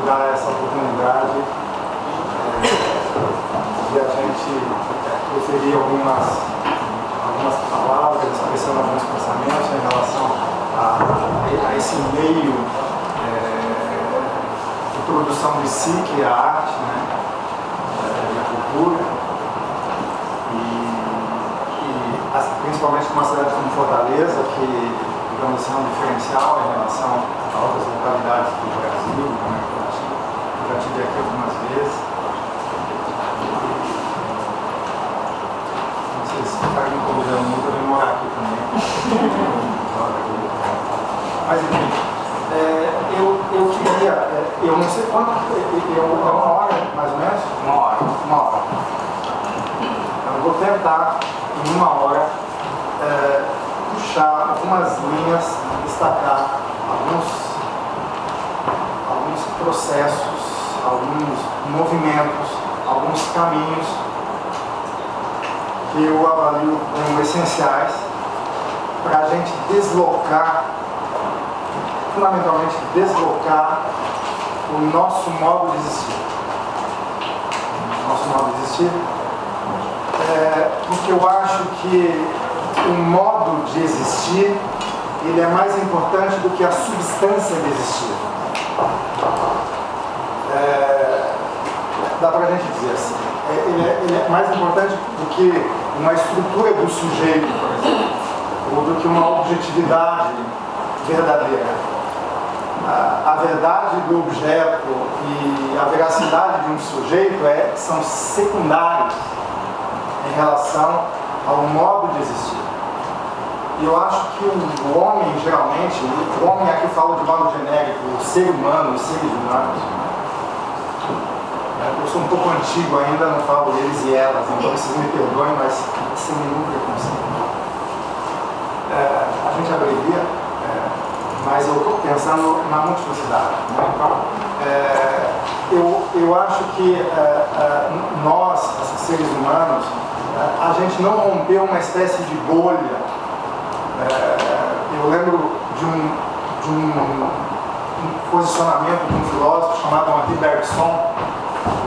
dar essa oportunidade de a gente proferir algumas palavras, expressando alguns pensamentos em relação a esse meio de produção de si, que é a arte, né? E a cultura. Principalmente com uma cidade como Fortaleza, que, digamos assim, é um diferencial em relação a outras localidades do Brasil, né? Eu já estive aqui algumas vezes. Não sei se ficarem me convidando muito, eu vou morar aqui também. Mas enfim, eu queria, eu não sei quanto, é uma hora mais ou menos? Uma hora. Eu vou tentar, em uma hora, puxar algumas linhas, destacar alguns processos, alguns movimentos, alguns caminhos que eu avalio como essenciais para a gente deslocar, fundamentalmente deslocar o nosso modo de existir. Porque eu acho que o modo de existir ele é mais importante do que a substância de existir. Dá para a gente dizer assim. Ele é mais importante do que uma estrutura do sujeito, por exemplo, ou do que uma objetividade verdadeira. A verdade do objeto e a veracidade de um sujeito são secundários em relação ao modo de existir. E eu acho que o homem, geralmente, o homem aqui fala de modo genérico, o ser humano, os seres humanos. Eu sou um pouco antigo ainda, não falo eles e elas, então vocês me perdoem, mas sem nenhum preconceito. A gente abrevia, mas eu estou pensando na multiplicidade. Né? Então, eu acho que nós, seres humanos, a gente não rompeu uma espécie de bolha. Eu lembro de um posicionamento de um filósofo chamado Henri Bergson,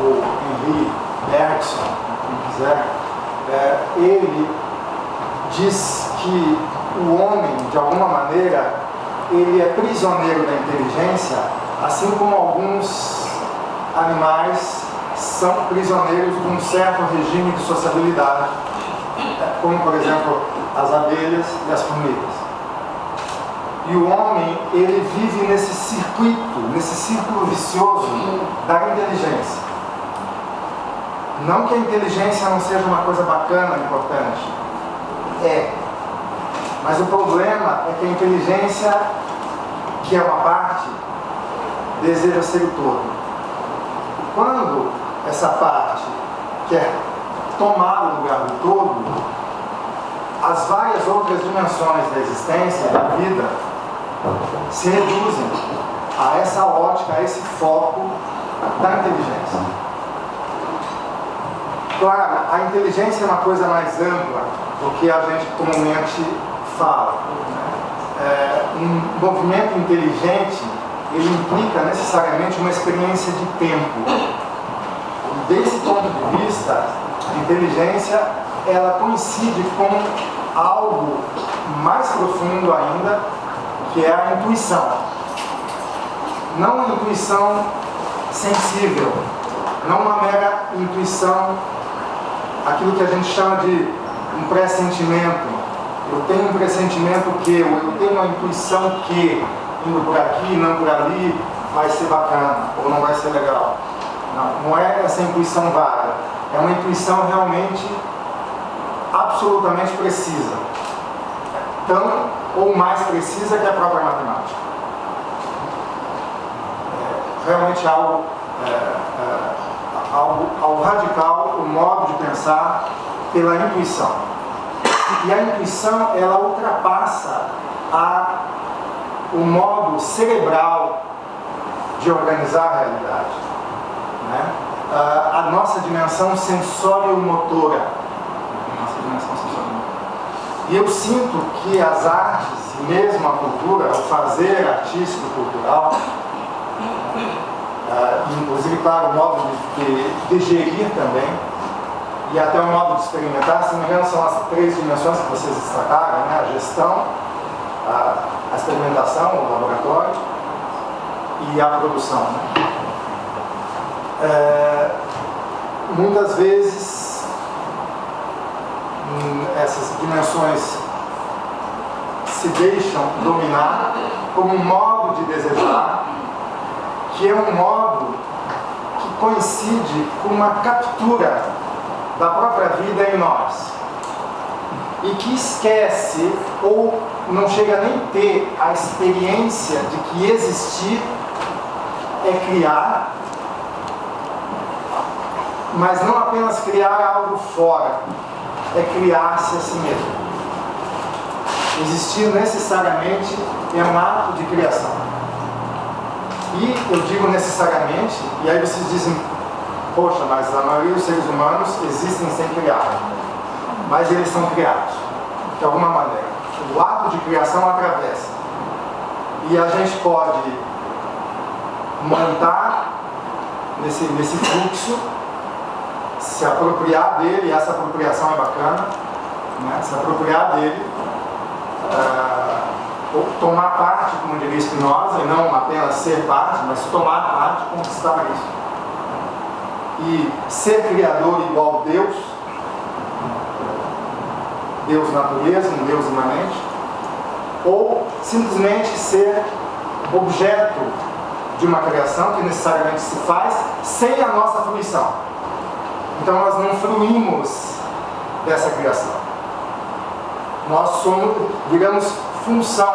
ou Henri Bergson, como quiser. Ele diz que o homem, de alguma maneira, ele é prisioneiro da inteligência, assim como alguns animais são prisioneiros de um certo regime de sociabilidade, como, por exemplo, as abelhas e as formigas. E o homem, ele vive nesse circuito, nesse círculo vicioso da inteligência. Não que a inteligência não seja uma coisa bacana, importante. Mas o problema é que a inteligência, que é uma parte, deseja ser o todo. Quando essa parte quer tomar o lugar do todo, as várias outras dimensões da existência, da vida, se reduzem a essa ótica, a esse foco da inteligência. Claro, a inteligência é uma coisa mais ampla do que a gente comumente fala. Um movimento inteligente, ele implica necessariamente uma experiência de tempo. E desse ponto de vista, a inteligência, ela coincide com algo mais profundo ainda, que é a intuição. Não a intuição sensível, não uma mera intuição, aquilo que a gente chama de um pressentimento. Eu tenho um pressentimento que, ou eu tenho uma intuição que, indo por aqui, não por ali, vai ser bacana, ou não vai ser legal. Não é essa intuição vaga. É uma intuição realmente, absolutamente precisa. Tão ou mais precisa que a própria matemática. Realmente algo radical, o modo de pensar pela intuição. E a intuição, ela ultrapassa o modo cerebral de organizar a realidade. Né? A nossa dimensão sensório-motora. E eu sinto que as artes, e mesmo a cultura, o fazer artístico-cultural, inclusive, claro, o modo de gerir também, e até o modo de experimentar. Se não me engano, são as 3 dimensões que vocês destacaram, né? A gestão, a experimentação, o laboratório e a produção, né? Muitas vezes essas dimensões se deixam dominar como um modo de desejar, que é um modo que coincide com uma captura da própria vida em nós, e que esquece ou não chega nem a ter a experiência de que existir é criar, mas não apenas criar algo fora, é criar-se a si mesmo. Existir necessariamente é um ato de criação. E eu digo necessariamente, e aí vocês dizem, poxa, mas a maioria dos seres humanos existem sem criar. Mas eles são criados, de alguma maneira. O ato de criação atravessa. E a gente pode montar nesse fluxo, se apropriar dele, e essa apropriação é bacana, né? Se apropriar dele, ou tomar parte, como diria Spinoza, e não apenas ser parte, mas tomar parte, conquistar isso. E ser criador igual Deus, Deus natureza, um Deus imanente, ou simplesmente ser objeto de uma criação que necessariamente se faz sem a nossa fruição. Então nós não fruímos dessa criação. Nós somos, digamos, função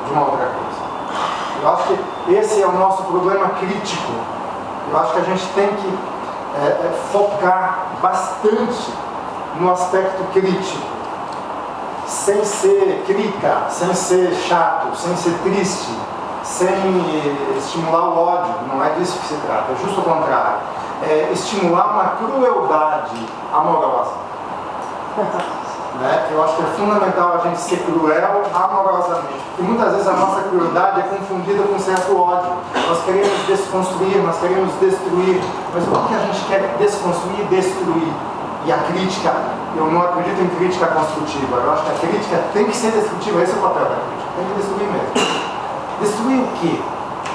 de uma outra coisa. Eu acho que esse é o nosso problema crítico. Eu acho que a gente tem que focar bastante no aspecto crítico, sem ser crica, sem ser chato, sem ser triste, sem estimular o ódio. Não é disso que se trata, é justo o contrário. É estimular uma crueldade amorosa. Né? Eu acho que é fundamental a gente ser cruel amorosamente, porque muitas vezes a nossa crueldade é confundida com certo ódio. Nós queremos desconstruir, nós queremos destruir, mas o que a gente quer desconstruir e destruir? E a crítica, eu não acredito em crítica construtiva. Eu acho que a crítica tem que ser destrutiva, esse é o papel da crítica, tem que destruir mesmo. Destruir o quê?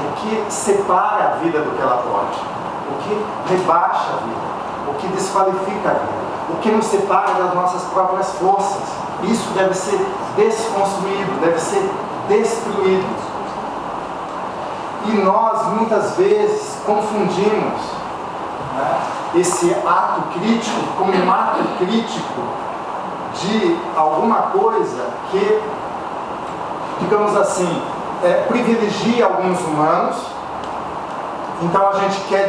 O que separa a vida do que ela pode, o que rebaixa a vida, o que desqualifica a vida, o que nos separa das nossas próprias forças. Isso deve ser desconstruído, deve ser destruído. E nós, muitas vezes, confundimos, né, esse ato crítico como um ato crítico de alguma coisa que, digamos assim, privilegia alguns humanos. Então a gente quer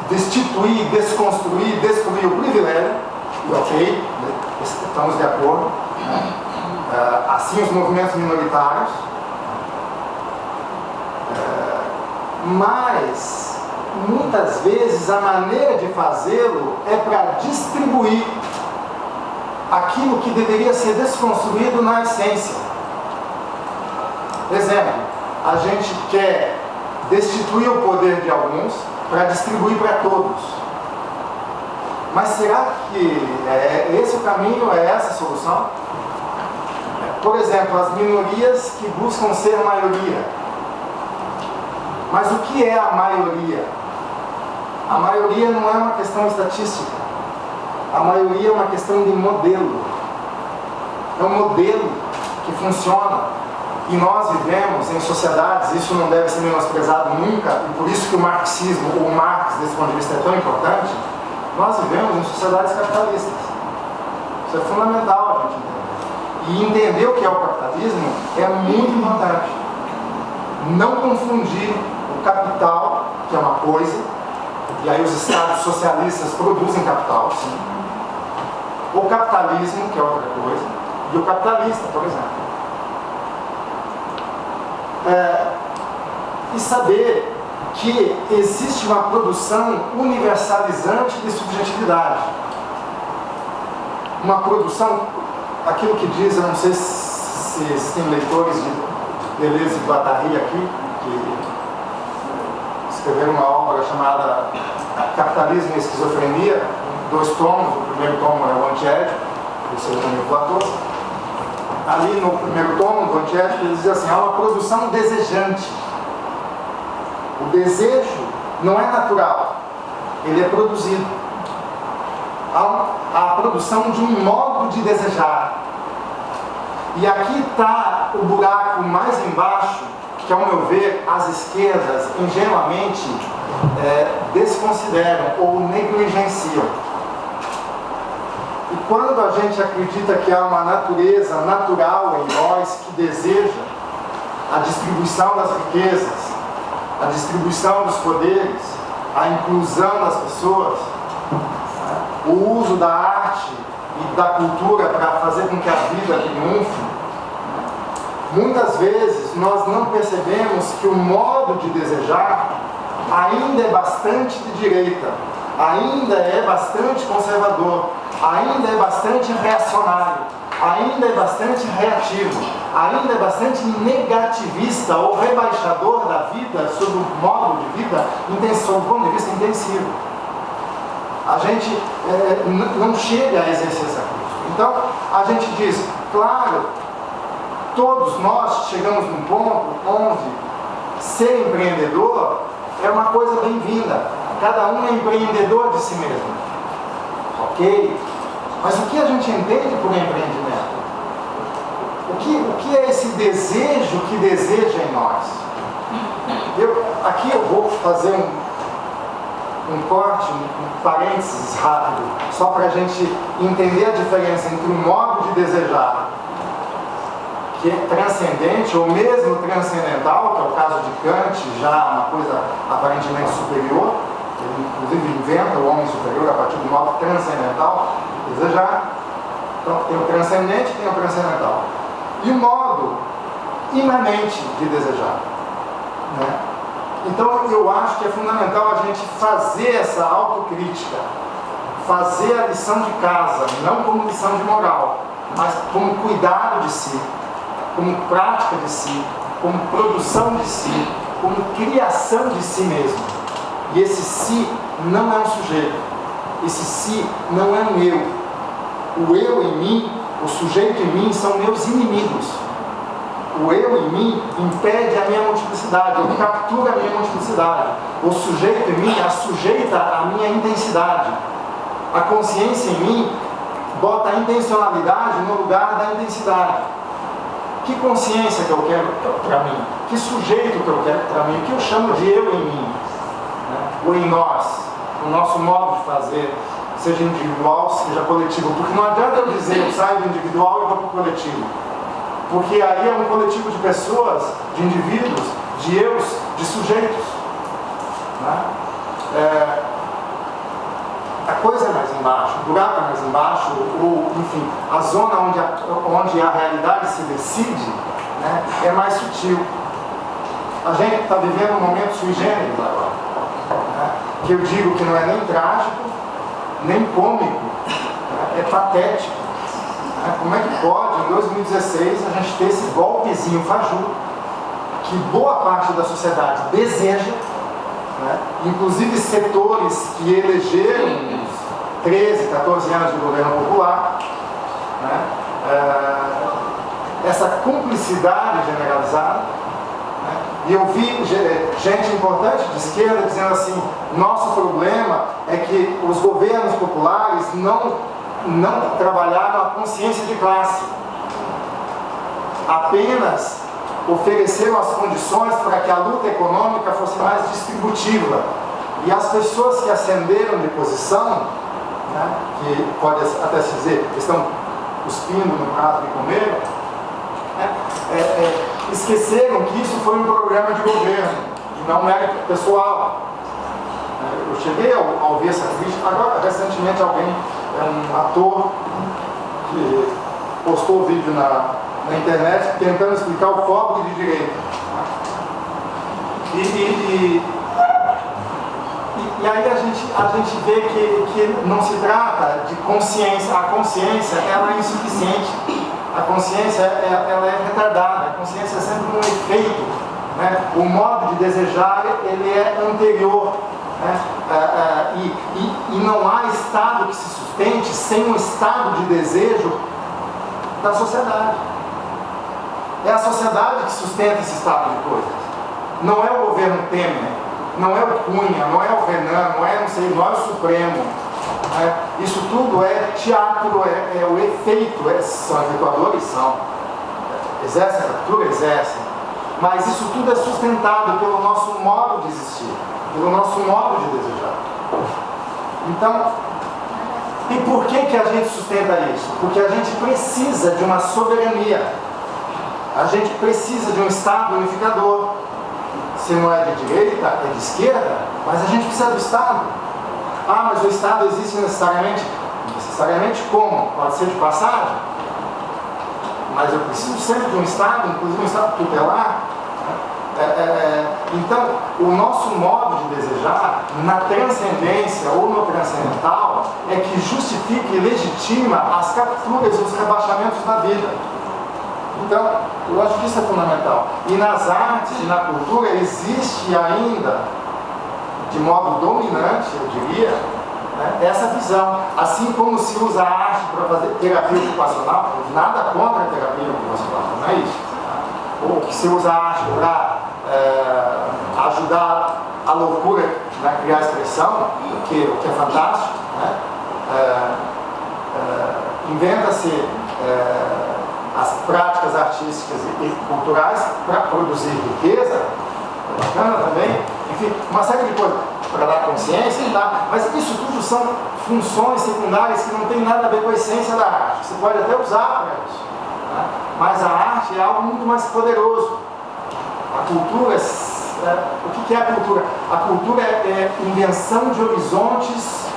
destituir, desconstruir, destruir o privilégio. E ok, estamos de acordo, né? Assim os movimentos minoritários, mas muitas vezes a maneira de fazê-lo é para distribuir aquilo que deveria ser desconstruído na essência. Exemplo, a gente quer destituir o poder de alguns para distribuir para todos. Mas será que é esse o caminho, é essa a solução? Por exemplo, as minorias que buscam ser maioria. Mas o que é a maioria? A maioria não é uma questão estatística. A maioria é uma questão de modelo. É um modelo que funciona. E nós vivemos em sociedades, isso não deve ser menosprezado nunca, e por isso que o marxismo, ou Marx, desse ponto de vista, é tão importante. Nós vivemos em sociedades capitalistas. Isso é fundamental a gente entender. E entender o que é o capitalismo é muito importante. Não confundir o capital, que é uma coisa, e aí os estados socialistas produzem capital, sim. O capitalismo, que é outra coisa, e o capitalista, por exemplo. E saber que existe uma produção universalizante de subjetividade. Uma produção, aquilo que diz, eu não sei se existem leitores de Deleuze e Guattari aqui, que escreveram uma obra chamada Capitalismo e Esquizofrenia, 2 tomos. O primeiro tomo é o Antiédipo, do Sertão Platão. Ali no primeiro tomo do Antiédipo, ele diz assim: há uma produção desejante. O desejo não é natural, ele é produzido. Há a produção de um modo de desejar. E aqui está o buraco mais embaixo, que, ao meu ver, as esquerdas ingenuamente desconsideram ou negligenciam. E quando a gente acredita que há uma natureza natural em nós que deseja a distribuição das riquezas, a distribuição dos poderes, a inclusão das pessoas, o uso da arte e da cultura para fazer com que a vida triunfe, muitas vezes nós não percebemos que o modo de desejar ainda é bastante de direita, ainda é bastante conservador, ainda é bastante reacionário, ainda é bastante reativo, ainda é bastante negativista ou rebaixador da vida sob o modo de vida, sob o ponto de vista intensivo. A gente não chega a exercer essa coisa. Então, a gente diz, claro, todos nós chegamos num ponto onde ser empreendedor é uma coisa bem-vinda. Cada um é empreendedor de si mesmo. Ok? Mas o que a gente entende por empreendimento? O que é esse desejo que deseja em nós? Aqui eu vou fazer um corte, um parênteses rápido, só para a gente entender a diferença entre o modo de desejar, que é transcendente ou mesmo transcendental, que é o caso de Kant, já uma coisa aparentemente superior. Ele inclusive inventa o homem superior a partir do modo transcendental, desejar. Então tem o transcendente e tem o transcendental. E o modo imanente de desejar, né? Então eu acho que é fundamental a gente fazer essa autocrítica, fazer a lição de casa, não como lição de moral, mas como cuidado de si, como prática de si, como produção de si, como criação de si mesmo. E esse si não é um sujeito, esse si não é um eu. O eu em mim, o sujeito em mim são meus inimigos. O eu em mim impede a minha multiplicidade, ou captura a minha multiplicidade. O sujeito em mim assujeita a minha intensidade. A consciência em mim bota a intencionalidade no lugar da intensidade. Que consciência que eu quero para mim? Que sujeito que eu quero para mim? O que eu chamo de eu em mim? Ou em nós? O nosso modo de fazer, seja individual, seja coletivo. Porque não adianta eu dizer eu saio do individual e vou para o coletivo. Porque aí é um coletivo de pessoas, de indivíduos, de eus, de sujeitos. Né? A coisa é mais embaixo, o buraco é mais embaixo, ou, enfim, a zona onde a realidade se decide, né, é mais sutil. A gente está vivendo um momento sui generis agora, né, que eu digo que não é nem trágico, nem cômico, né, é patético. Como é que pode, em 2016, a gente ter esse golpezinho fajuto que boa parte da sociedade deseja, né? Inclusive setores que elegeram os 13, 14 anos de governo popular, né? Essa cumplicidade generalizada, né? E eu vi gente importante de esquerda dizendo assim: nosso problema é que os governos populares não trabalharam a consciência de classe, apenas ofereceram as condições para que a luta econômica fosse mais distributiva. E as pessoas que ascenderam de posição, né, que pode até se dizer, estão cuspindo no prato que comeram, né, esqueceram que isso foi um programa de governo, e não mérito pessoal. Eu cheguei a ouvir essa crítica, agora recentemente alguém, um ator, que postou vídeo na internet tentando explicar o foco de direita. E aí a gente vê que não se trata de consciência. A consciência ela é insuficiente. A consciência ela é retardada. A consciência é sempre um efeito né? O modo de desejar, ele é anterior, né? E não há estado que se sustente sem um estado de desejo da sociedade. É a sociedade que sustenta esse estado de coisas. Não é o governo Temer, não é o Cunha, não é o Renan, não é o Supremo. Isso tudo é teatro, é o efeito, são efetuadores, exercem a captura, exercem, mas isso tudo é sustentado pelo nosso modo de existir, pelo nosso modo de desejar. Então, e por que a gente sustenta isso? Porque a gente precisa de uma soberania, a gente precisa de um Estado unificador. Se não é de direita, é de esquerda, mas a gente precisa do Estado. Ah, mas o Estado existe necessariamente? Necessariamente como? Pode ser de passagem? Mas eu preciso sempre de um Estado, inclusive um Estado tutelar. Então, o nosso modo de desejar, na transcendência ou no transcendental, é que justifica e legitima as capturas e os rebaixamentos da vida. Então, eu acho que isso é fundamental. E nas artes e na cultura existe ainda, de modo dominante, eu diria, né, essa visão. Assim como se usa a arte para fazer terapia ocupacional, nada contra a terapia ocupacional, não é isso? Ou que se usa a arte para ajudar a loucura a criar expressão, o que é fantástico, né? Inventa-se as práticas artísticas e culturais para produzir riqueza, bacana também, enfim, uma série de coisas para dar consciência e tal, mas isso tudo são funções secundárias que não tem nada a ver com a essência da arte. Você pode até usar para isso, né? Mas a arte é algo muito mais poderoso. A cultura, o que é a cultura? A cultura é invenção de horizontes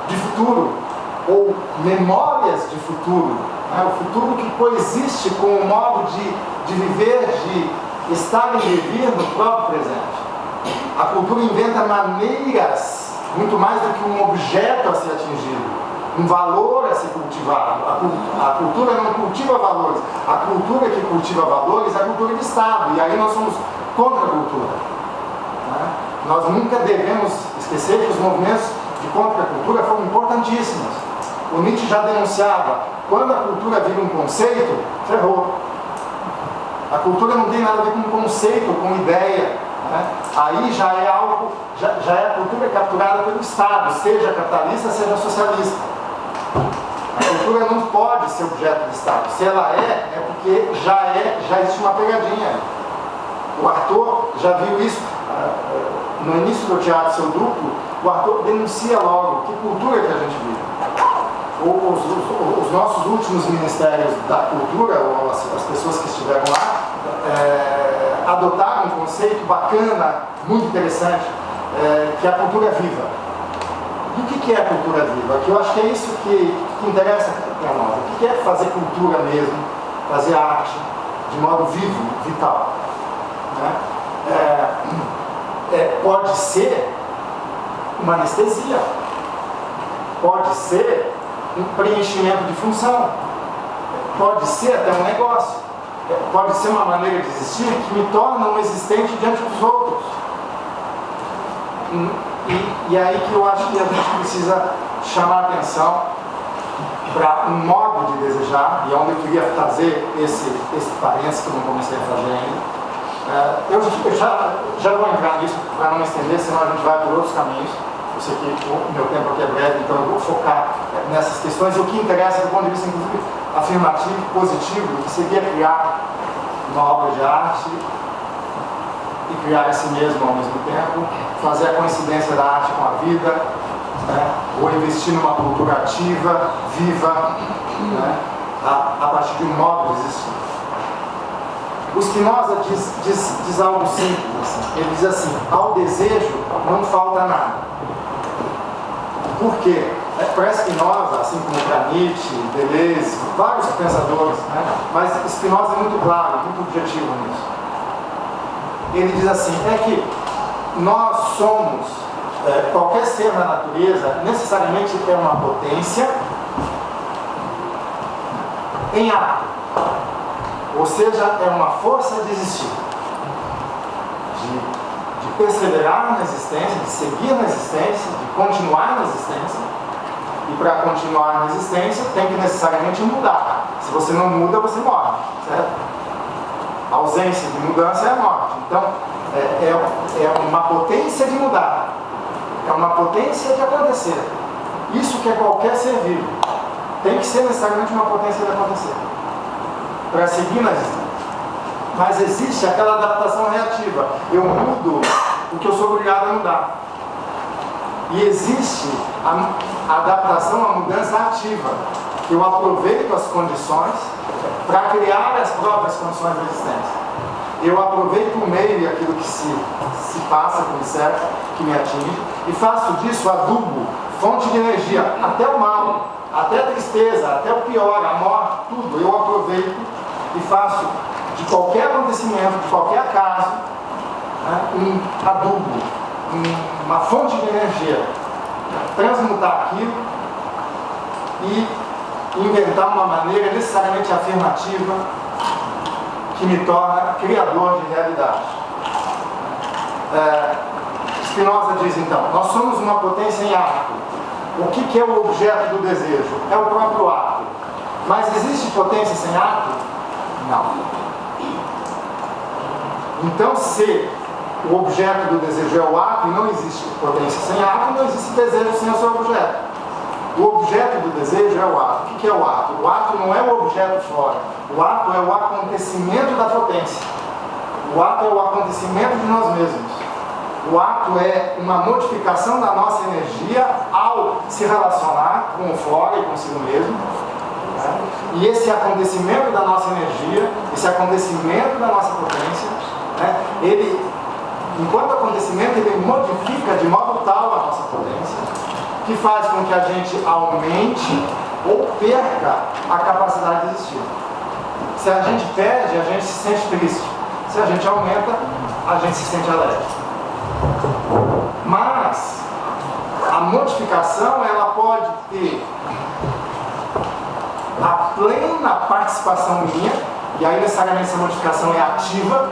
de futuro, ou memórias de futuro, né? O futuro que coexiste com o modo de viver, de estar e viver no próprio presente. A cultura inventa maneiras, muito mais do que um objeto a ser atingido, um valor a ser cultivado. A cultura não cultiva valores. A cultura que cultiva valores é a cultura de Estado. E aí nós somos contra a cultura, né? Nós nunca devemos esquecer que os movimentos de contra a cultura foram importantíssimos. O Nietzsche já denunciava, quando a cultura vira um conceito, ferrou. A cultura não tem nada a ver com conceito, com ideia, né? Aí já é algo, já é a cultura capturada pelo Estado, seja capitalista, seja socialista. A cultura não pode ser objeto do Estado. Se ela é porque já existe uma pegadinha. O Arthur já viu isso no início do Teatro Seu Duplo. O Arthur denuncia logo que cultura que a gente vive. Os nossos últimos ministérios da cultura, ou as pessoas que estiveram lá, adotaram um conceito bacana, muito interessante, que é a cultura viva. E o que é a cultura viva? Que eu acho que é isso que interessa para nós. O que é fazer cultura mesmo, fazer arte de modo vivo, vital, né? Pode ser uma anestesia, pode ser um preenchimento de função, pode ser até um negócio, pode ser uma maneira de existir que me torna um existente diante dos outros. E aí que eu acho que a gente precisa chamar a atenção para um modo de desejar, e é onde eu queria fazer esse parênteses que eu não comecei a fazer ainda. Eu já vou entrar nisso para não estender, senão a gente vai por outros caminhos. Eu sei que o meu tempo aqui é breve, então eu vou focar nessas questões. E o que interessa do ponto de vista, inclusive, afirmativo, positivo, do que seria criar uma obra de arte e criar a si mesmo ao mesmo tempo, fazer a coincidência da arte com a vida, né? Ou investir numa cultura ativa, viva, né? A partir de um modo de existir. O Spinoza diz algo simples, assim. Ele diz assim: ao desejo não falta nada. Por quê? Para Spinoza, assim como para Nietzsche, Deleuze, vários pensadores, né? Mas Spinoza é muito claro, muito objetivo nisso. Ele diz assim, é que nós somos, qualquer ser na natureza necessariamente é uma potência em ato, ou seja, é uma força de existir. de perseverar na existência, de seguir na existência, de continuar na existência. E para continuar na existência tem que necessariamente mudar. Se você não muda, você morre, certo? A ausência de mudança é a morte. Então, é uma potência de mudar, é uma potência de acontecer. Isso que é qualquer ser vivo. Tem que ser necessariamente uma potência de acontecer para seguir na existência. Mas existe aquela adaptação reativa. Eu mudo o que eu sou obrigado a mudar. E existe a adaptação à mudança ativa. Eu aproveito as condições para criar as próprias condições de existência. Eu aproveito o meio e aquilo que se passa, que me serve, que me atinge, e faço disso adubo, fonte de energia, até o mal, até a tristeza, até o pior, a morte, tudo. Eu aproveito e faço de qualquer acontecimento, de qualquer acaso, um adubo, uma fonte de energia, transmutar aquilo e inventar uma maneira necessariamente afirmativa que me torna criador de realidade. Spinoza diz então, nós somos uma potência em ato. O que é o objeto do desejo? É o próprio ato. Mas existe potência sem ato? Não. Então, se o objeto do desejo é o ato e não existe potência sem ato, não existe desejo sem o seu objeto. O objeto do desejo é o ato. O que é o ato? O ato não é o objeto fora. O ato é o acontecimento da potência. O ato é o acontecimento de nós mesmos. O ato é uma modificação da nossa energia ao se relacionar com o fora e consigo mesmo. E esse acontecimento da nossa energia, esse acontecimento da nossa potência, ele, enquanto acontecimento, ele modifica de modo tal a nossa potência, que faz com que a gente aumente ou perca a capacidade de existir. Se a gente perde, a gente se sente triste. Se a gente aumenta, a gente se sente alegre. Mas a modificação, ela pode ter a plena participação minha, e aí necessariamente essa modificação é ativa,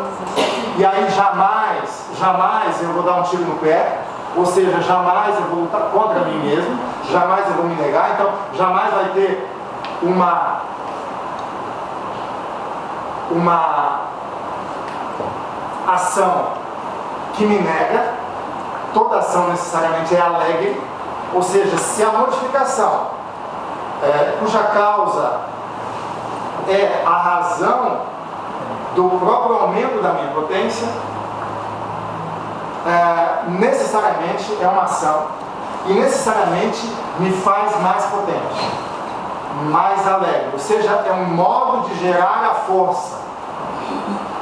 e aí jamais eu vou dar um tiro no pé, ou seja, jamais eu vou lutar contra mim mesmo, jamais eu vou me negar, então jamais vai ter uma ação que me nega. Toda ação necessariamente é alegre, ou seja, se a modificação cuja causa é a razão do próprio aumento da minha potência, necessariamente é uma ação e necessariamente me faz mais potente, mais alegre, ou seja, é um modo de gerar a força.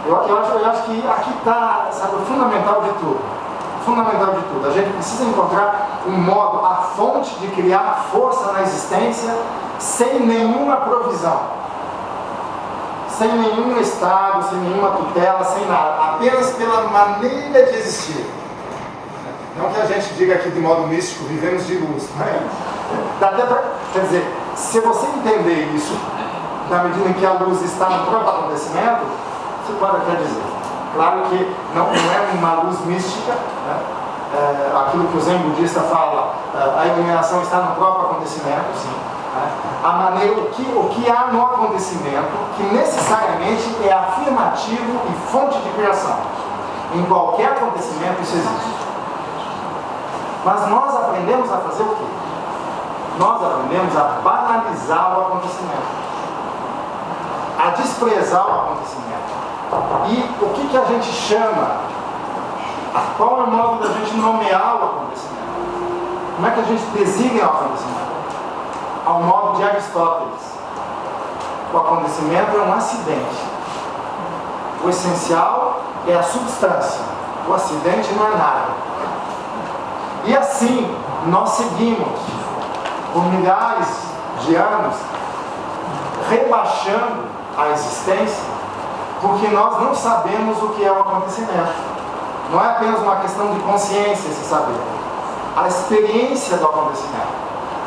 Eu acho que aqui está o fundamental de tudo. Fundamental de tudo. A gente precisa encontrar um modo, a fonte de criar força na existência sem nenhuma provisão, sem nenhum estado, sem nenhuma tutela, sem nada, apenas pela maneira de existir. Não que a gente diga aqui de modo místico, vivemos de luz, né? Dá até pra, quer dizer, se você entender isso, na medida em que a luz está no próprio acontecimento, você pode até dizer. Claro que não é uma luz mística, né? Aquilo que o Zen budista fala, a iluminação está no próprio acontecimento, sim. Né? A maneira, o que há no acontecimento, que necessariamente é afirmativo e fonte de criação. Em qualquer acontecimento isso existe. Mas nós aprendemos a fazer o quê? Nós aprendemos a banalizar o acontecimento, a desprezar o acontecimento. E o que a gente chama? Qual é o modo da gente nomear o acontecimento? Como é que a gente designa o acontecimento? Ao modo de Aristóteles. O acontecimento é um acidente. O essencial é a substância. O acidente não é nada. E assim, nós seguimos, por milhares de anos, rebaixando a existência, porque nós não sabemos o que é o acontecimento. Não é apenas uma questão de consciência esse saber. A experiência do acontecimento,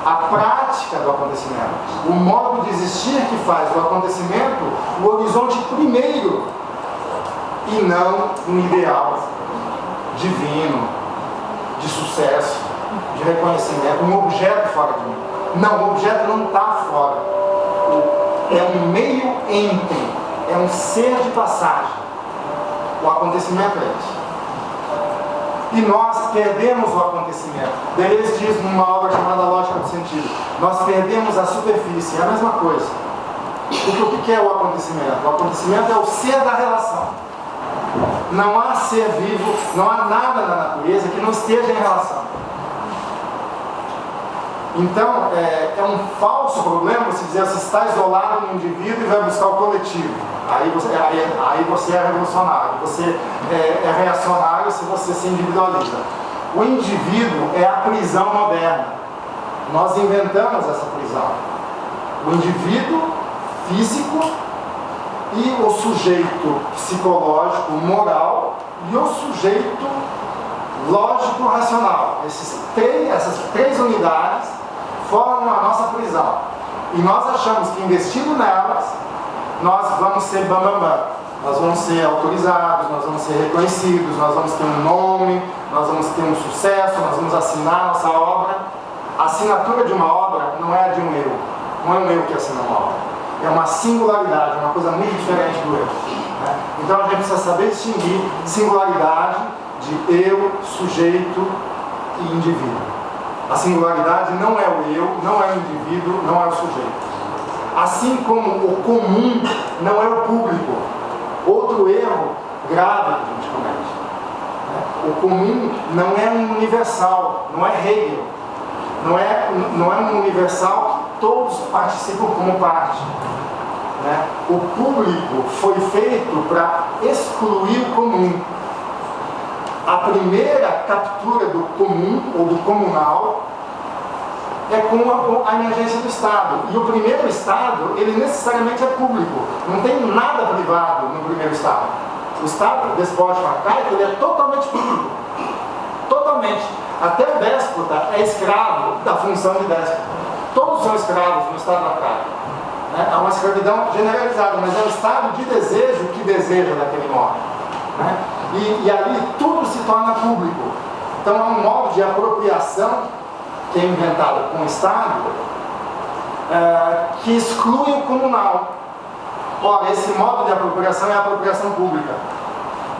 a prática do acontecimento, o modo de existir que faz do acontecimento o horizonte primeiro e não um ideal divino, de sucesso, de reconhecimento, um objeto fora de mim. Não, o objeto não está fora. É um meio entre, é um ser de passagem. O acontecimento é isso. E nós perdemos o acontecimento. Deleuze diz numa obra chamada Lógica do Sentido, nós perdemos a superfície, é a mesma coisa. Porque o que é o acontecimento? O acontecimento é o ser da relação. Não há ser vivo, não há nada na natureza que não esteja em relação. Então, é um falso problema você dizer que você está isolado no indivíduo e vai buscar o coletivo. Aí você é revolucionário, você é reacionário se você se individualiza. O indivíduo é a prisão moderna. Nós inventamos essa prisão. O indivíduo físico e o sujeito psicológico, moral, e o sujeito lógico, racional. Essas três unidades formam a nossa prisão. E nós achamos que investindo nelas, nós vamos ser bambambam. Nós vamos ser autorizados, nós vamos ser reconhecidos, nós vamos ter um nome, nós vamos ter um sucesso, nós vamos assinar a nossa obra. A assinatura de uma obra não é a de um eu. Não é um eu que assina uma obra. É uma singularidade, uma coisa muito diferente do eu. Né? Então a gente precisa saber distinguir singularidade de eu, sujeito e indivíduo. A singularidade não é o eu, não é o indivíduo, não é o sujeito. Assim como o comum não é o público. Outro erro grave que a gente comete. O comum não é um universal, não é Hegel. Não é um universal que todos participam como parte. O público foi feito para excluir o comum. A primeira captura do comum ou do comunal é com a emergência do Estado. E o primeiro Estado, ele necessariamente é público. Não tem nada privado no primeiro Estado. O Estado despótico arcaico, ele é totalmente público. Totalmente. Até o déspota é escravo da função de déspota. Todos são escravos no Estado arcaico. É uma escravidão generalizada, mas é um estado de desejo que deseja daquele modo. E ali tudo se torna público. Então é um modo de apropriação que é inventado com o Estado que exclui o comunal. Ora, esse modo de apropriação é a apropriação pública.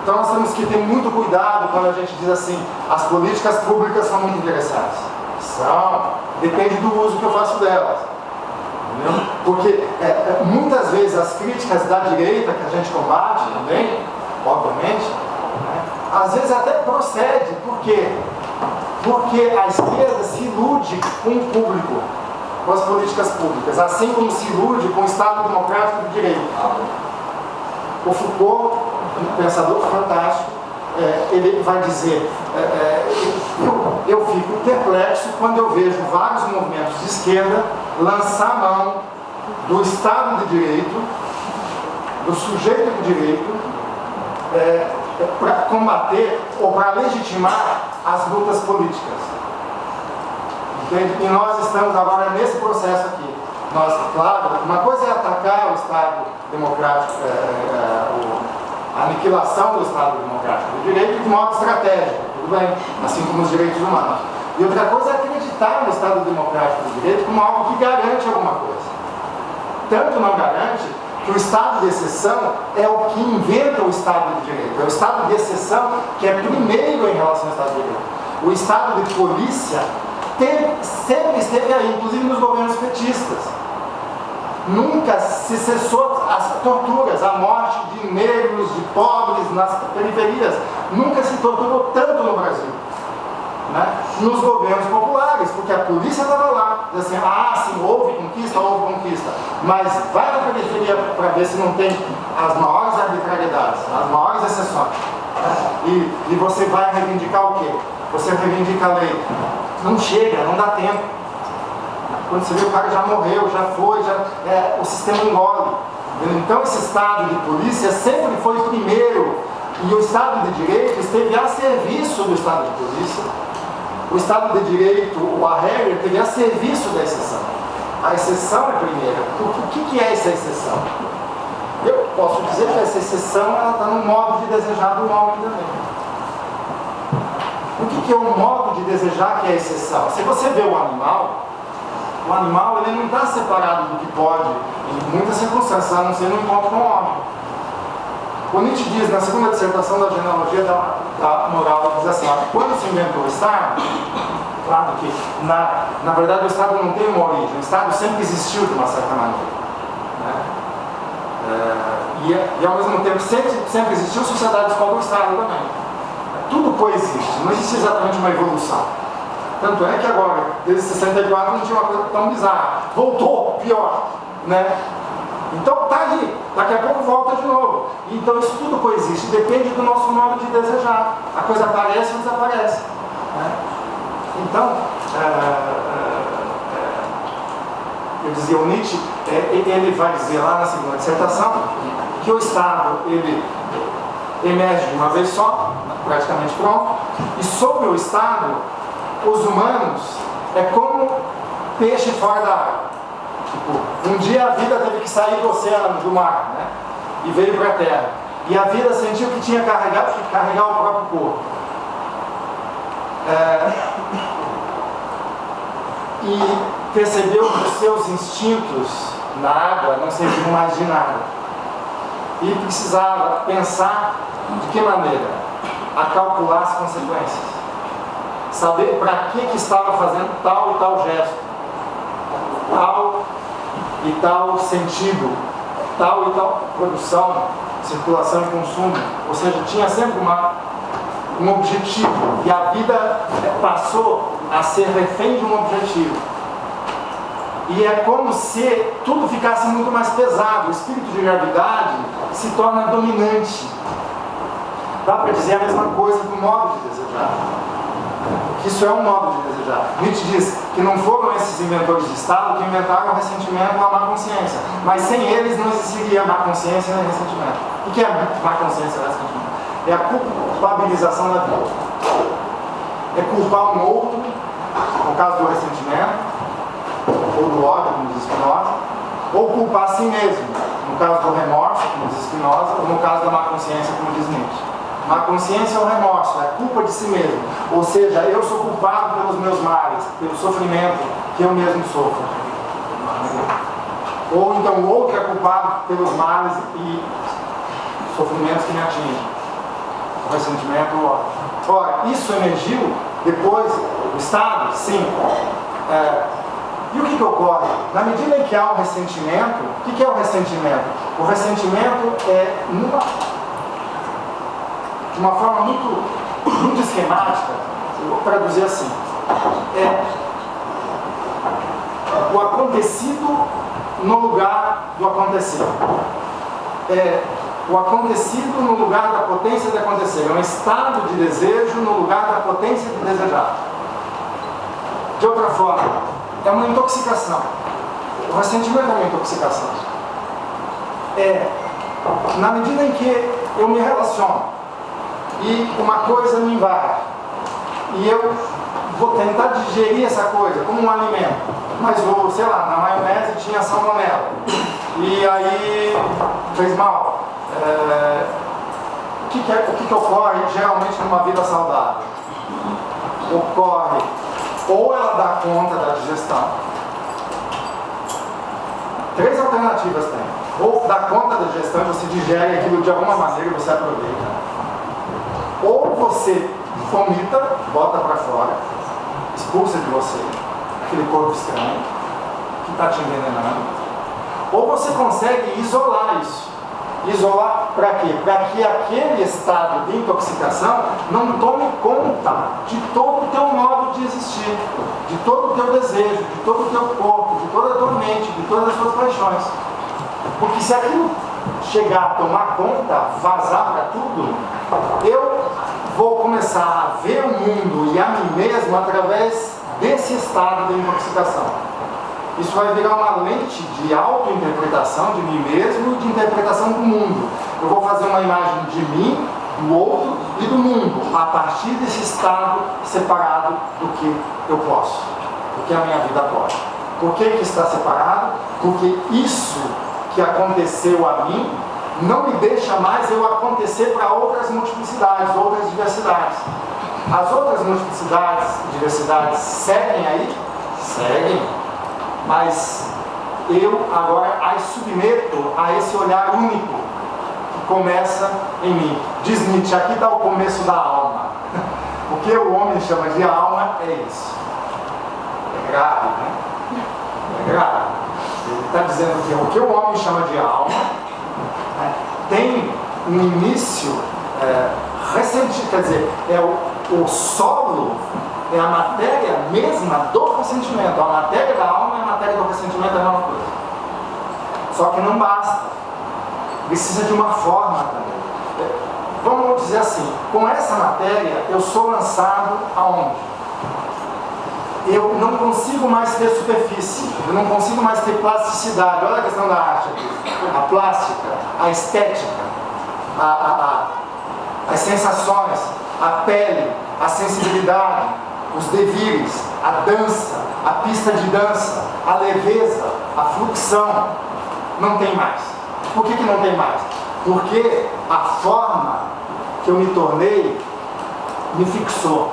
Então nós temos que ter muito cuidado quando a gente diz assim, as políticas públicas são muito interessantes. Depende do uso que eu faço delas. Porque muitas vezes as críticas da direita que a gente combate também, obviamente, às vezes até procede. Por quê? Porque a esquerda se ilude com o público, com as políticas públicas, assim como se ilude com o Estado democrático do direito. O Foucault, um pensador fantástico, ele vai dizer, eu fico perplexo quando eu vejo vários movimentos de esquerda lançar mão do Estado de Direito, do sujeito de direito, para combater ou para legitimar as lutas políticas. Entende? E nós estamos agora nesse processo aqui. Nós, claro, uma coisa é atacar o Estado democrático, a aniquilação do Estado democrático do direito de modo estratégico, tudo bem, assim como os direitos humanos. E outra coisa é acreditar no Estado democrático do direito como algo que garante alguma coisa. Tanto não garante que o Estado de exceção é o que inventa o Estado de direito. É o Estado de exceção que é primeiro em relação ao Estado de direito. O Estado de polícia sempre esteve aí, inclusive nos governos petistas. Nunca se cessou as torturas, a morte de negros, de pobres nas periferias. Nunca se torturou tanto no Brasil. Nos governos populares, porque a polícia estava lá, diz assim, sim, houve conquista, mas vai na periferia para ver se não tem as maiores arbitrariedades, as maiores exceções. E você vai reivindicar o quê? Você reivindica a lei. Não chega, não dá tempo. Quando você vê o cara já morreu, já foi, o sistema engole. Então esse Estado de polícia sempre foi primeiro, e o Estado de direito esteve a serviço do Estado de polícia. O Estado de direito, a regra, esteve a serviço da exceção. A exceção é primeira. O que é essa exceção? Eu posso dizer que essa exceção está no modo de desejar do homem também. O que é o modo de desejar que é a exceção? Se você vê o animal ele não está separado do que pode, em muitas circunstâncias, a não ser no encontro com o homem. O Nietzsche diz, na segunda dissertação da genealogia da moral, diz assim, quando se inventou o Estado, claro que, na verdade, o Estado não tem uma origem, o Estado sempre existiu de uma certa maneira. Né? E ao mesmo tempo, sempre existiu sociedades como o Estado também. Tudo coexiste, não existe exatamente uma evolução. Tanto é que agora, desde 64, não tinha uma coisa tão bizarra. Voltou, pior. Né? Então tá aí, daqui a pouco volta de novo. Então isso tudo coexiste, depende do nosso modo de desejar. A coisa aparece ou desaparece. Né? Então, eu dizia, o Nietzsche, ele vai dizer lá na segunda dissertação que o Estado, ele emerge de uma vez só, praticamente pronto, e sobre o Estado, os humanos é como peixe fora da água. Tipo, um dia a vida teve que sair do oceano, do mar, né? E veio para a terra. E a vida sentiu que tinha que carregar o próprio corpo. E percebeu que os seus instintos na água não serviam mais de nada. E precisava pensar de que maneira? A calcular as consequências. Saber para que estava fazendo tal e tal gesto, tal e tal sentido, tal e tal produção, circulação e consumo. Ou seja, tinha sempre um objetivo. E a vida passou a ser refém de um objetivo. E é como se tudo ficasse muito mais pesado. O espírito de gravidade se torna dominante. Dá para dizer a mesma coisa do modo de desejar. Isso é um modo de desejar. Nietzsche diz que não foram esses inventores de Estado que inventaram o ressentimento ou a má consciência. Mas sem eles não existiria má consciência nem ressentimento. O que é má consciência e ressentimento? É a culpabilização da vida. É culpar um outro, no caso do ressentimento, ou do ódio, como diz Spinoza, ou culpar a si mesmo, no caso do remorso, como diz Spinoza, ou no caso da má consciência, como diz Nietzsche. Má consciência é o remorso, é a culpa de si mesmo. Ou seja, eu sou culpado pelos meus males, pelo sofrimento que eu mesmo sofro. Ou então o outro é culpado pelos males e sofrimentos que me atingem. O ressentimento, o ódio. Ora, isso emergiu depois do Estado? Sim. E o que ocorre? Na medida em que há um ressentimento, o que é o ressentimento? O ressentimento é de uma forma muito esquemática, eu vou traduzir assim, o acontecido no lugar do acontecido. O acontecido no lugar da potência de acontecer. É um estado de desejo no lugar da potência de desejar. De outra forma, é uma intoxicação. O ressentimento é uma intoxicação. Na medida em que eu me relaciono e uma coisa me invade e eu vou tentar digerir essa coisa como um alimento, mas sei lá, na maionese tinha salmonela e aí fez mal. O que ocorre geralmente numa vida saudável? Ocorre ou ela dá conta da digestão. Três alternativas tem. Ou dá conta da digestão e você digere aquilo de alguma maneira e você aproveita. Ou você vomita, bota para fora, expulsa de você aquele corpo estranho que está te envenenando. Ou você consegue isolar isso. Isolar para quê? Para que aquele estado de intoxicação não tome conta de todo o teu modo de existir, de todo o teu desejo, de todo o teu corpo, de toda a tua mente, de todas as tuas paixões. Porque se aquilo chegar a tomar conta, vazar para tudo, eu vou começar a ver o mundo e a mim mesmo através desse estado de intoxicação. Isso vai virar uma lente de auto-interpretação de mim mesmo e de interpretação do mundo. Eu vou fazer uma imagem de mim, do outro e do mundo, a partir desse estado separado do que eu posso, do que a minha vida pode. Por que está separado? Porque isso que aconteceu a mim não me deixa mais eu acontecer para outras multiplicidades, outras diversidades. As outras multiplicidades, diversidades, seguem aí? Seguem. Mas eu agora as submeto a esse olhar único que começa em mim. Diz Nietzsche, aqui está o começo da alma. O que o homem chama de alma é isso. É grave, né? É grave. Ele está dizendo que o que o homem chama de alma, né, tem um início recente, quer dizer, o solo é a matéria mesma do ressentimento. A matéria da alma e a matéria do ressentimento é a mesma coisa. Só que não basta. Precisa de uma forma também. Vamos dizer assim, com essa matéria eu sou lançado aonde? Eu não consigo mais ter superfície, eu não consigo mais ter plasticidade. Olha a questão da arte aqui. A plástica, a estética, as sensações, a pele, a sensibilidade, os devires, a dança, a pista de dança, a leveza, a fluxão. Não tem mais. Por que não tem mais? Porque a forma que eu me tornei me fixou.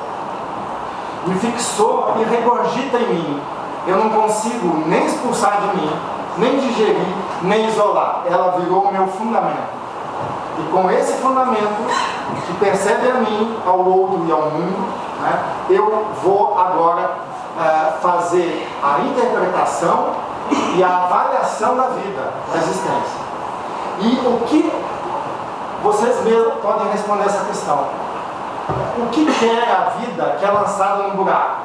Me fixou e regurgita em mim. Eu não consigo nem expulsar de mim, nem digerir, nem isolar. Ela virou o meu fundamento. E com esse fundamento, que percebe a mim, ao outro e ao mundo, né, eu vou agora fazer a interpretação e a avaliação da vida, da existência. E o que vocês mesmos podem responder essa questão? O que é a vida que é lançada no buraco?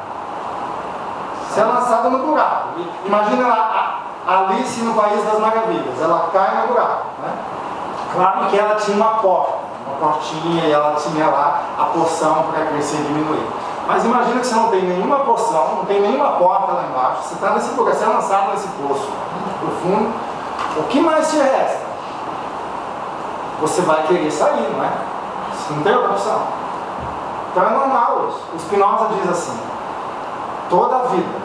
Se é lançada no buraco, imagina lá a Alice no País das Maravilhas, ela cai no buraco, né? Claro que ela tinha uma portinha, e ela tinha lá a porção para crescer e diminuir. Mas imagina que você não tem nenhuma porção, não tem nenhuma porta lá embaixo, você está nesse buraco, você é lançado nesse poço profundo. O que mais te resta? Você vai querer sair, não é? Você não tem outra opção. Então é normal isso. O Spinoza diz assim: toda a vida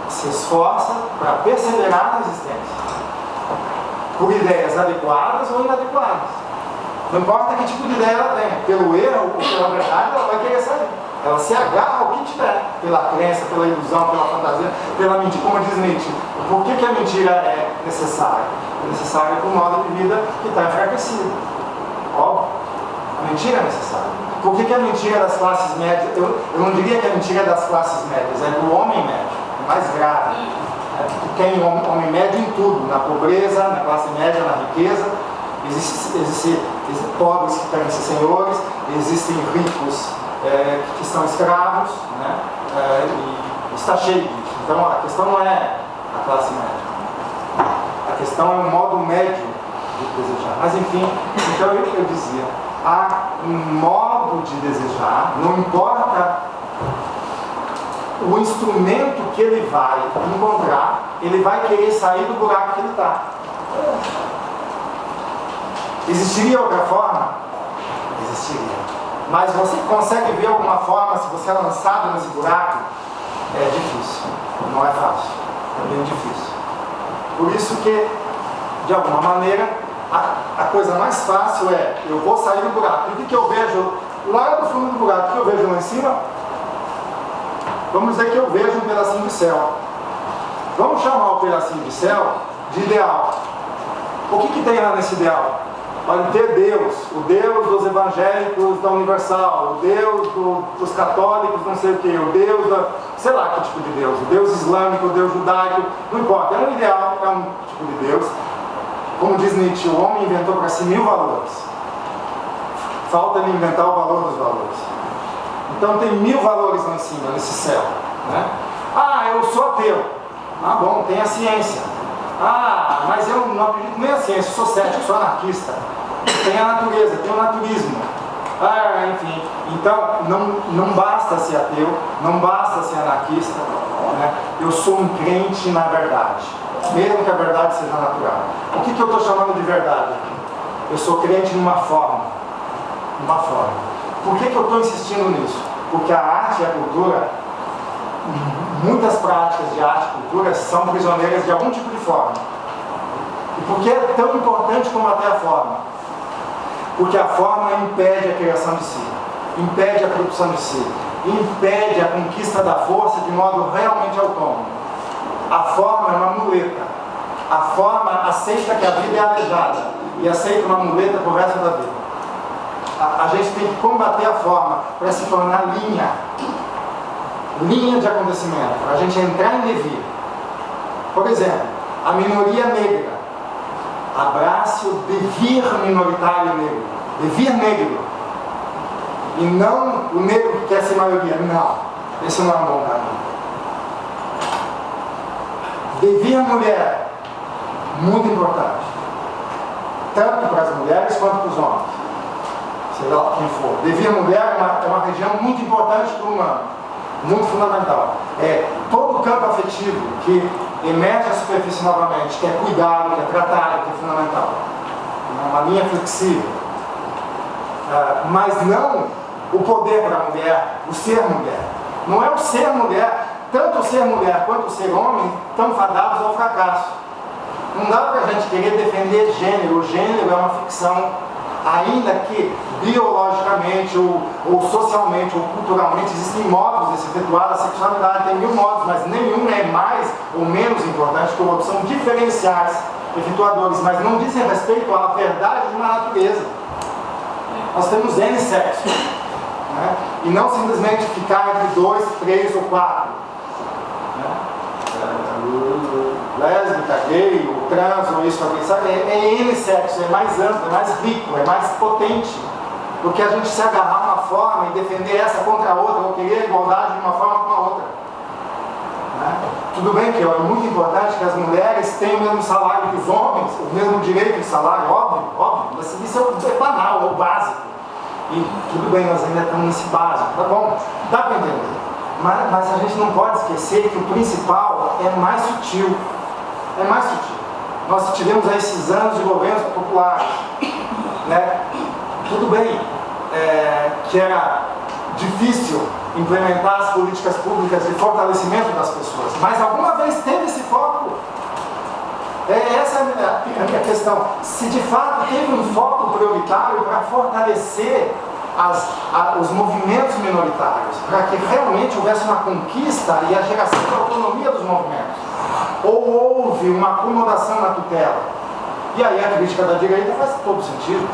se esforça para perseverar na existência, por ideias adequadas ou inadequadas. Não importa que tipo de ideia ela tem, pelo erro ou pela verdade, ela vai querer sair. Ela se agarra ao que tiver, pela crença, pela ilusão, pela fantasia, pela mentira. Como diz Nietzsche, por que a mentira é necessária? É necessária para o modo de vida que está enfraquecido. Óbvio, a mentira é necessária. Por que a mentira das classes médias? Eu não diria que a mentira é das classes médias, é do homem médio, é mais grave. Tem homem médio em tudo, na pobreza, na classe média, na riqueza. Existem pobres que querem ser senhores, existem ricos que são escravos, né? E está cheio disso. Então a questão não é a classe média, a questão é o modo médio de desejar. Mas enfim, então eu dizia, há um modo de desejar, não importa o instrumento que ele vai encontrar, ele vai querer sair do buraco que ele está. Existiria outra forma? Existiria. Mas você consegue ver alguma forma se você é lançado nesse buraco? É difícil, não é fácil, é bem difícil. Por isso que, de alguma maneira, a coisa mais fácil é, eu vou sair do buraco. E o que eu vejo lá do fundo do buraco? O que eu vejo lá em cima? Vamos dizer que eu vejo um pedacinho de céu. Vamos chamar o pedacinho de céu de ideal. O que tem lá nesse ideal? Pode ter Deus, o Deus dos evangélicos da Universal, o Deus dos católicos, não sei o que, o Deus da... sei lá que tipo de Deus, o Deus islâmico, o Deus judaico, não importa, é um ideal, é um tipo de Deus. Como diz Nietzsche, o homem inventou para si 1000 valores. Falta ele inventar o valor dos valores. Então tem 1000 valores lá em cima, nesse céu, né? Ah, eu sou ateu. Ah, bom, tem a ciência. Ah, mas eu não acredito nem a ciência, eu sou cético, sou anarquista. Tem a natureza, tem o naturismo. Ah, enfim. Então, não basta ser ateu, não basta ser anarquista, né? Eu sou um crente na verdade, mesmo que a verdade seja natural. O que eu estou chamando de verdade aqui? Eu sou crente numa forma. Uma forma. Por que eu estou insistindo nisso? Porque a arte e a cultura, muitas práticas de arte e cultura são prisioneiras de algum tipo de forma. E por que é tão importante combater a forma? Porque a forma impede a criação de si. impede a produção de si, impede a conquista da força de modo realmente autônomo. A forma é uma muleta. A forma aceita que a vida é alejada e aceita uma muleta para o resto da vida. A gente tem que combater a forma para se tornar linha de acontecimento, para a gente entrar em devir. Por exemplo, a minoria negra. Abrace o devir minoritário negro. Devir negro. E não o negro que quer ser maioria. Não. Esse não é um bom caminho. Devir mulher. Muito importante. Tanto para as mulheres quanto para os homens. Seja lá quem for. Devir mulher é uma região muito importante para o humano. Muito fundamental. É todo o campo afetivo que emerge à superfície novamente, que é cuidado, que é tratado, que é fundamental. É uma linha flexível. Mas não o poder para a mulher, o ser mulher. Não é o ser mulher, tanto o ser mulher quanto o ser homem estão fadados ao fracasso. Não dá para a gente querer defender gênero. O gênero é uma ficção, ainda que biologicamente ou socialmente ou culturalmente existem modos de se efetuar a sexualidade, tem 1000 modos, mas nenhum é mais ou menos importante que o outro. São diferenciais efetuadores, mas não dizem respeito à verdade de uma natureza. Nós temos N sexos, né? E não simplesmente ficar entre 2, 3 ou 4, né? Lésbica, gay, ou trans, ou isso, sabe? É N sexo, é mais amplo, é mais rico, é mais potente do que a gente se agarrar uma forma e defender essa contra a outra, ou querer a igualdade de uma forma com a outra, né? Tudo bem que é muito importante que as mulheres tenham o mesmo salário que os homens, o mesmo direito de salário, óbvio, mas isso é banal, é o básico. E tudo bem, nós ainda estamos nesse básico, tá bom? Dá para entender. Mas a gente não pode esquecer que o principal é mais sutil. É mais sutil. Nós tivemos aí esses anos de governos populares, né? Tudo bem que era difícil implementar as políticas públicas de fortalecimento das pessoas, mas alguma vez teve esse foco. Essa é a minha questão. Se de fato teve um foco prioritário para fortalecer os movimentos minoritários, para que realmente houvesse uma conquista e a geração da autonomia dos movimentos, ou houve uma acomodação na tutela, e aí a crítica da direita faz todo sentido.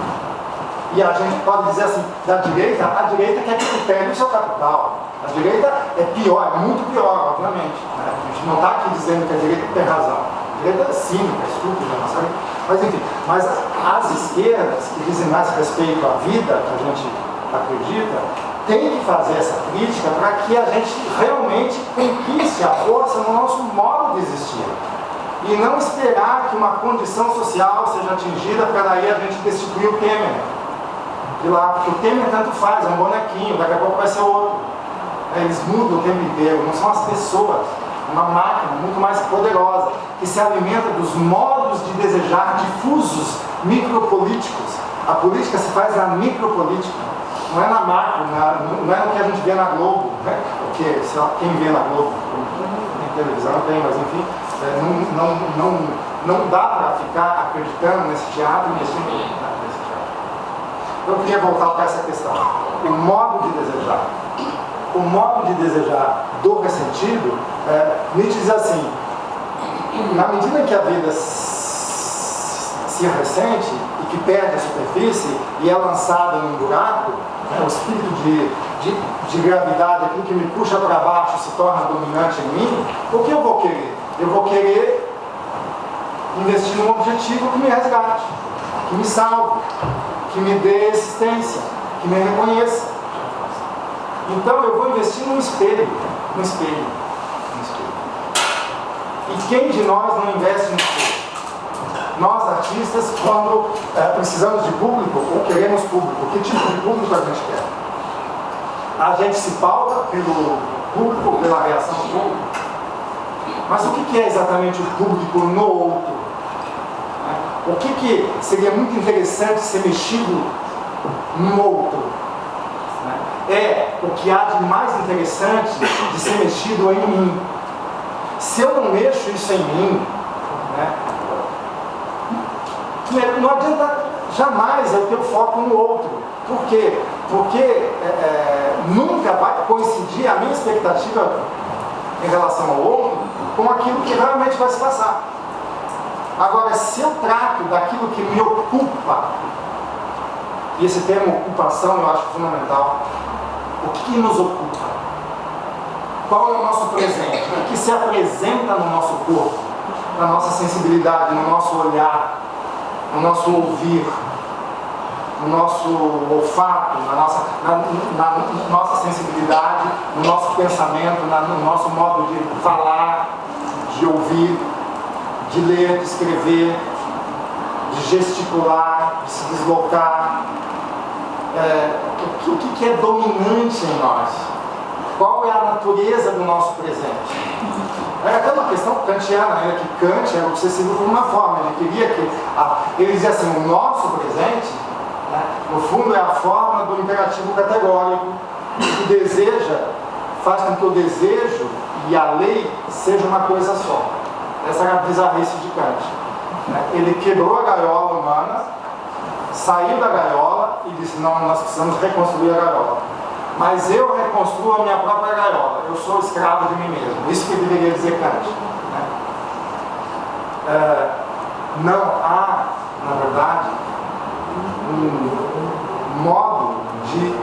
E a gente pode dizer assim, a direita quer que se pegue o seu capital. A direita é pior, é muito pior, obviamente, né? A gente não está aqui dizendo que a direita tem razão. A direita é cínica, estúpida, não sabe? Mas enfim, mas as esquerdas, que dizem mais respeito à vida, que a gente acredita, tem que fazer essa crítica para que a gente realmente conquiste a força no nosso modo de existir. E não esperar que uma condição social seja atingida para daí a gente destituir o Temer de lá, porque o Temer tanto faz, é um bonequinho, daqui a pouco vai ser outro. Eles mudam o tempo inteiro, não são as pessoas. Uma máquina muito mais poderosa, que se alimenta dos modos de desejar difusos, micropolíticos. A política se faz na micropolítica, não é na macro, não é no que a gente vê na Globo, né? Porque sei lá, quem vê na Globo, tem televisão, não tem, mas enfim, não dá para ficar acreditando nesse teatro, nesse teatro. Eu queria voltar para essa questão. O modo de desejar. O modo de desejar do ressentido, Nietzsche diz assim, na medida em que a vida se ressente e que perde a superfície e é lançada num buraco, né, o espírito de gravidade, aquilo que me puxa para baixo, se torna dominante em mim, o que eu vou querer? Eu vou querer investir num objetivo que me resgate, que me salve, que me dê existência, que me reconheça. Então eu vou investir num espelho. E quem de nós não investe no espelho? Nós, artistas, quando precisamos de público ou queremos público, que tipo de público a gente quer? A gente se pauta pelo público, pela reação do público. Mas o que é exatamente o público no outro? O que seria muito interessante ser mexido no outro? É o que há de mais interessante de ser mexido em mim. Se eu não mexo isso em mim, né, não adianta jamais é o teu foco no outro. Por quê? Porque nunca vai coincidir a minha expectativa em relação ao outro com aquilo que realmente vai se passar. Agora, se eu trato daquilo que me ocupa, e esse termo ocupação eu acho fundamental, o que nos ocupa? Qual é o nosso presente? O que se apresenta no nosso corpo, na nossa sensibilidade, no nosso olhar, no nosso ouvir, no nosso olfato, na nossa sensibilidade, no nosso pensamento, no nosso modo de falar, de ouvir, de ler, de escrever, de gesticular, de se deslocar. O que é dominante em nós? Qual é a natureza do nosso presente? Era até uma questão kantiana, né? Que Kant era obsessivo por uma forma. Ele queria que... ele dizia assim, o nosso presente, né, no fundo, é a forma do imperativo categórico, que deseja, faz com que o desejo e a lei sejam uma coisa só. Essa era a bizarrice de Kant. Ele quebrou a gaiola humana, saiu da gaiola e disse, não, nós precisamos reconstruir a gaiola. Mas eu reconstruo a minha própria gaiola, eu sou escravo de mim mesmo. Isso que deveria dizer Kant. Não há, na verdade, um modo de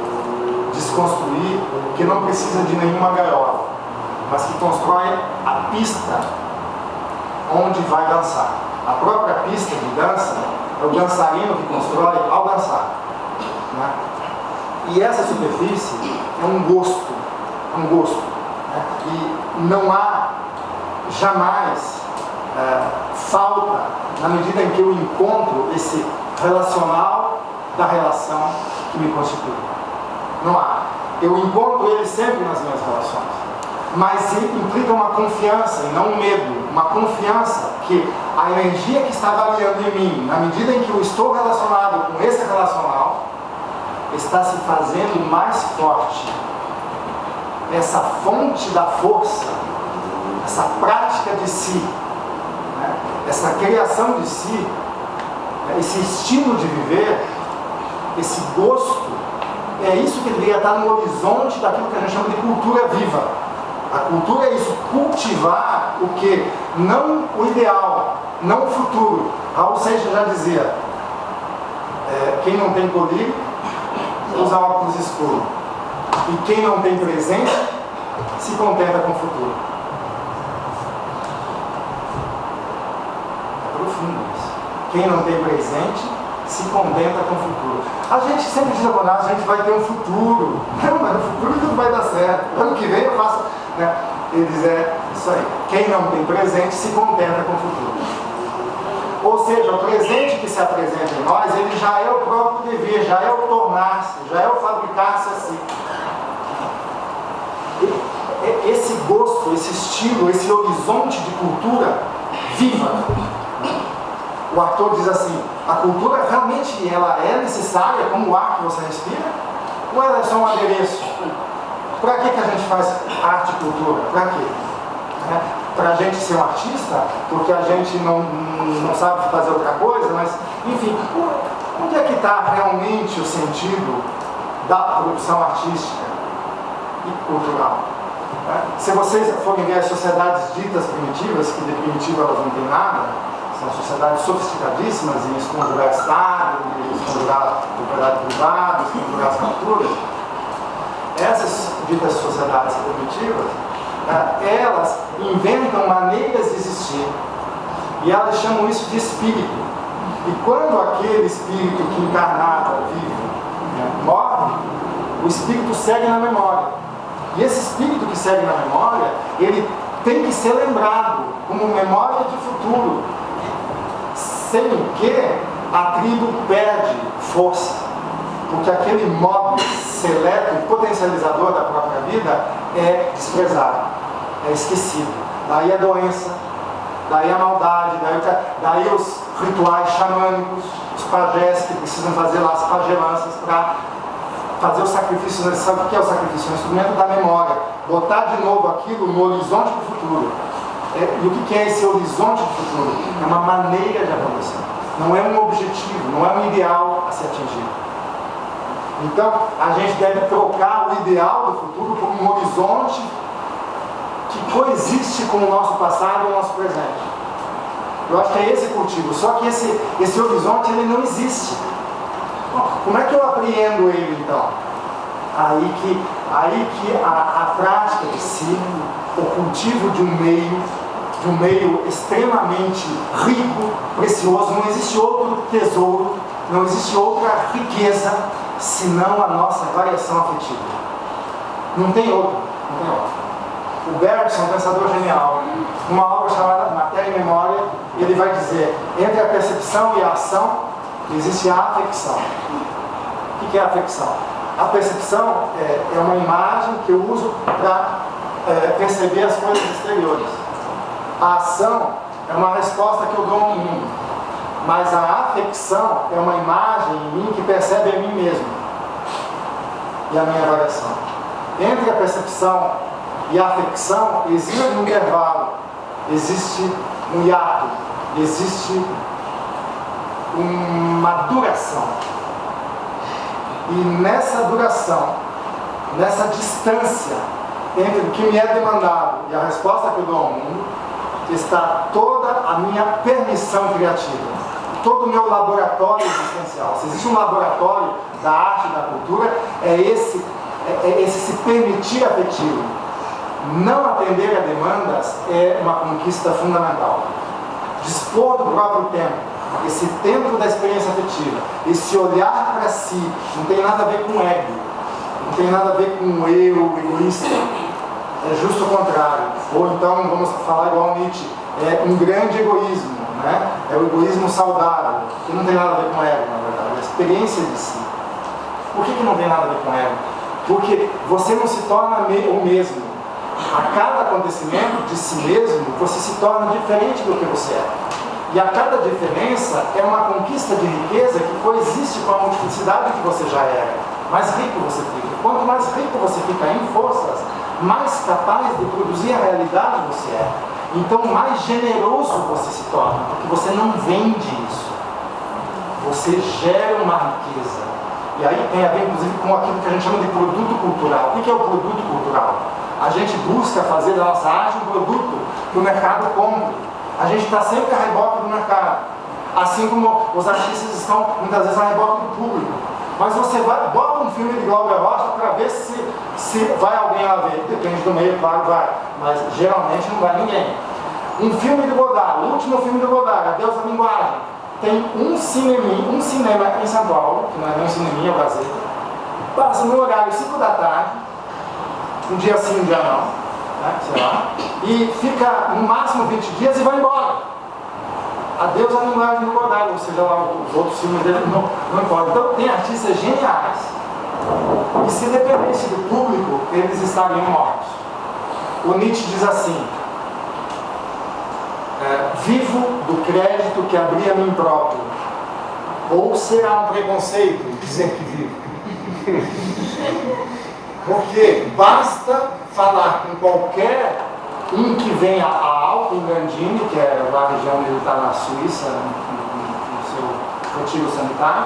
desconstruir que não precisa de nenhuma gaiola, mas que constrói a pista onde vai dançar. A própria pista de dança é o dançarino que constrói ao dançar. Né? E essa superfície é um gosto. Né? E não há jamais falta na medida em que eu encontro esse relacional da relação que me constitui. Não há. Eu encontro ele sempre nas minhas relações. Mas implica uma confiança e não um medo. Uma confiança que a energia que está variando em mim, na medida em que eu estou relacionado com esse relacional, está se fazendo mais forte. Essa fonte da força, essa prática de si, né? Essa criação de si, né? Esse estilo de viver, esse gosto, é isso que deveria estar no horizonte daquilo que a gente chama de cultura viva. A cultura é isso, cultivar o que? Não o ideal, não o futuro. Raul Seixas já dizia, quem não tem colírio, usa óculos escuros. E quem não tem presente, se contenta com o futuro. É profundo isso. Quem não tem presente, se contenta com o futuro. A gente sempre diz, a gente vai ter um futuro. Não, mas no futuro tudo vai dar certo. Ano que vem eu faço... Né? Ele diz, isso aí. Quem não tem presente, se contenta com o futuro. Ou seja, o presente que se apresenta em nós, ele já é o próprio dever, já é o tornar-se, já é o fabricar-se assim. Esse gosto, esse estilo, esse horizonte de cultura viva. O Arthur diz assim, a cultura realmente ela é necessária como o ar que você respira? Ou ela é só um adereço? Para que a gente faz arte e cultura? Para quê? Para a gente ser um artista, porque a gente não sabe fazer outra coisa, mas, enfim, onde é que está realmente o sentido da produção artística e cultural? Se vocês forem ver as sociedades ditas primitivas, que de primitiva elas não têm nada, são sociedades sofisticadíssimas em esconjurar Estado, em esconjurar propriedade privada, em esconjurar as capturas. Essas ditas sociedades primitivas, elas inventam maneiras de existir e elas chamam isso de espírito. E quando aquele espírito que encarnava, vive, morre, o espírito segue na memória. E esse espírito que segue na memória, ele tem que ser lembrado como memória de futuro, sem o que a tribo perde força, porque aquele modo seleto e potencializador da própria vida é desprezado, é esquecido. Daí a doença, daí a maldade, daí os rituais xamânicos, os pajés que precisam fazer lá as pagelanças para fazer o sacrifício. Sabe o que é o sacrifício? É um instrumento da memória, botar de novo aquilo no horizonte do futuro. E o que é esse horizonte do futuro? É uma maneira de acontecer. não é um objetivo, não é um ideal a ser atingido. Então, a gente deve trocar o ideal do futuro por um horizonte que coexiste com o nosso passado e o nosso presente. Eu acho que é esse cultivo, só que esse horizonte ele não existe. Bom, como é que eu apreendo ele então? Aí que a prática de si, o cultivo de um meio extremamente rico, precioso, não existe outro tesouro, não existe outra riqueza senão a nossa variação afetiva. Não tem outro. O Bergson, um pensador genial, numa obra chamada Matéria e Memória, ele vai dizer, entre a percepção e a ação, existe a afecção. O que é a afecção? A percepção é uma imagem que eu uso para perceber as coisas exteriores. A ação é uma resposta que eu dou ao mundo. Mas a afecção é uma imagem em mim que percebe a mim mesmo e a minha variação. Entre a percepção e a afecção existe um intervalo, existe um hiato, existe uma duração. E nessa duração, nessa distância entre o que me é demandado e a resposta que eu dou ao mundo, está toda a minha permissão criativa, todo o meu laboratório existencial. Se existe um laboratório da arte e da cultura, é esse se permitir afetivo. Não atender a demandas é uma conquista fundamental. Dispor do próprio tempo, esse tempo da experiência afetiva, esse olhar para si, não tem nada a ver com ego, não tem nada a ver com eu, egoísta. É justo o contrário. Ou então, vamos falar igual Nietzsche, é um grande egoísmo, né? É o egoísmo saudável, que não tem nada a ver com ego, na verdade, é a experiência de si. Por que não tem nada a ver com ego? Porque você não se torna o mesmo. A cada acontecimento de si mesmo, você se torna diferente do que você é. E a cada diferença é uma conquista de riqueza que coexiste com a multiplicidade que você já era. Mais rico você fica. Quanto mais rico você fica em forças, mais capaz de produzir a realidade você é. Então, mais generoso você se torna, porque você não vende isso. Você gera uma riqueza. E aí tem a ver, inclusive, com aquilo que a gente chama de produto cultural. O que é o produto cultural? A gente busca fazer da nossa arte um produto que o mercado compre. A gente está sempre a reboque do mercado. Assim como os artistas estão, muitas vezes, a reboque do público. Mas você bota um filme de Glauber Rocha para ver se vai alguém lá ver. Depende do meio, claro, vai. Mas geralmente não vai ninguém. Um filme de Godard, o último filme de Godard, Adeus à Linguagem. Tem um cinema em São Paulo, que não é nem um cineminha, é o Gazeta. Passa no horário 5 da tarde, um dia sim, um dia não, né, sei lá. E fica no máximo 20 dias e vai embora. Adeus à Linguagem do Godard, ou seja, lá os outros filmes dele não importa. Então tem artistas geniais e se dependesse do público, eles estariam mortos. O Nietzsche diz assim, vivo do crédito que abri a mim próprio. Ou será um preconceito dizer que vivo? Porque basta falar com qualquer um que venha a Alpengardini, que é a região onde ele está na Suíça, no seu retiro sanitário,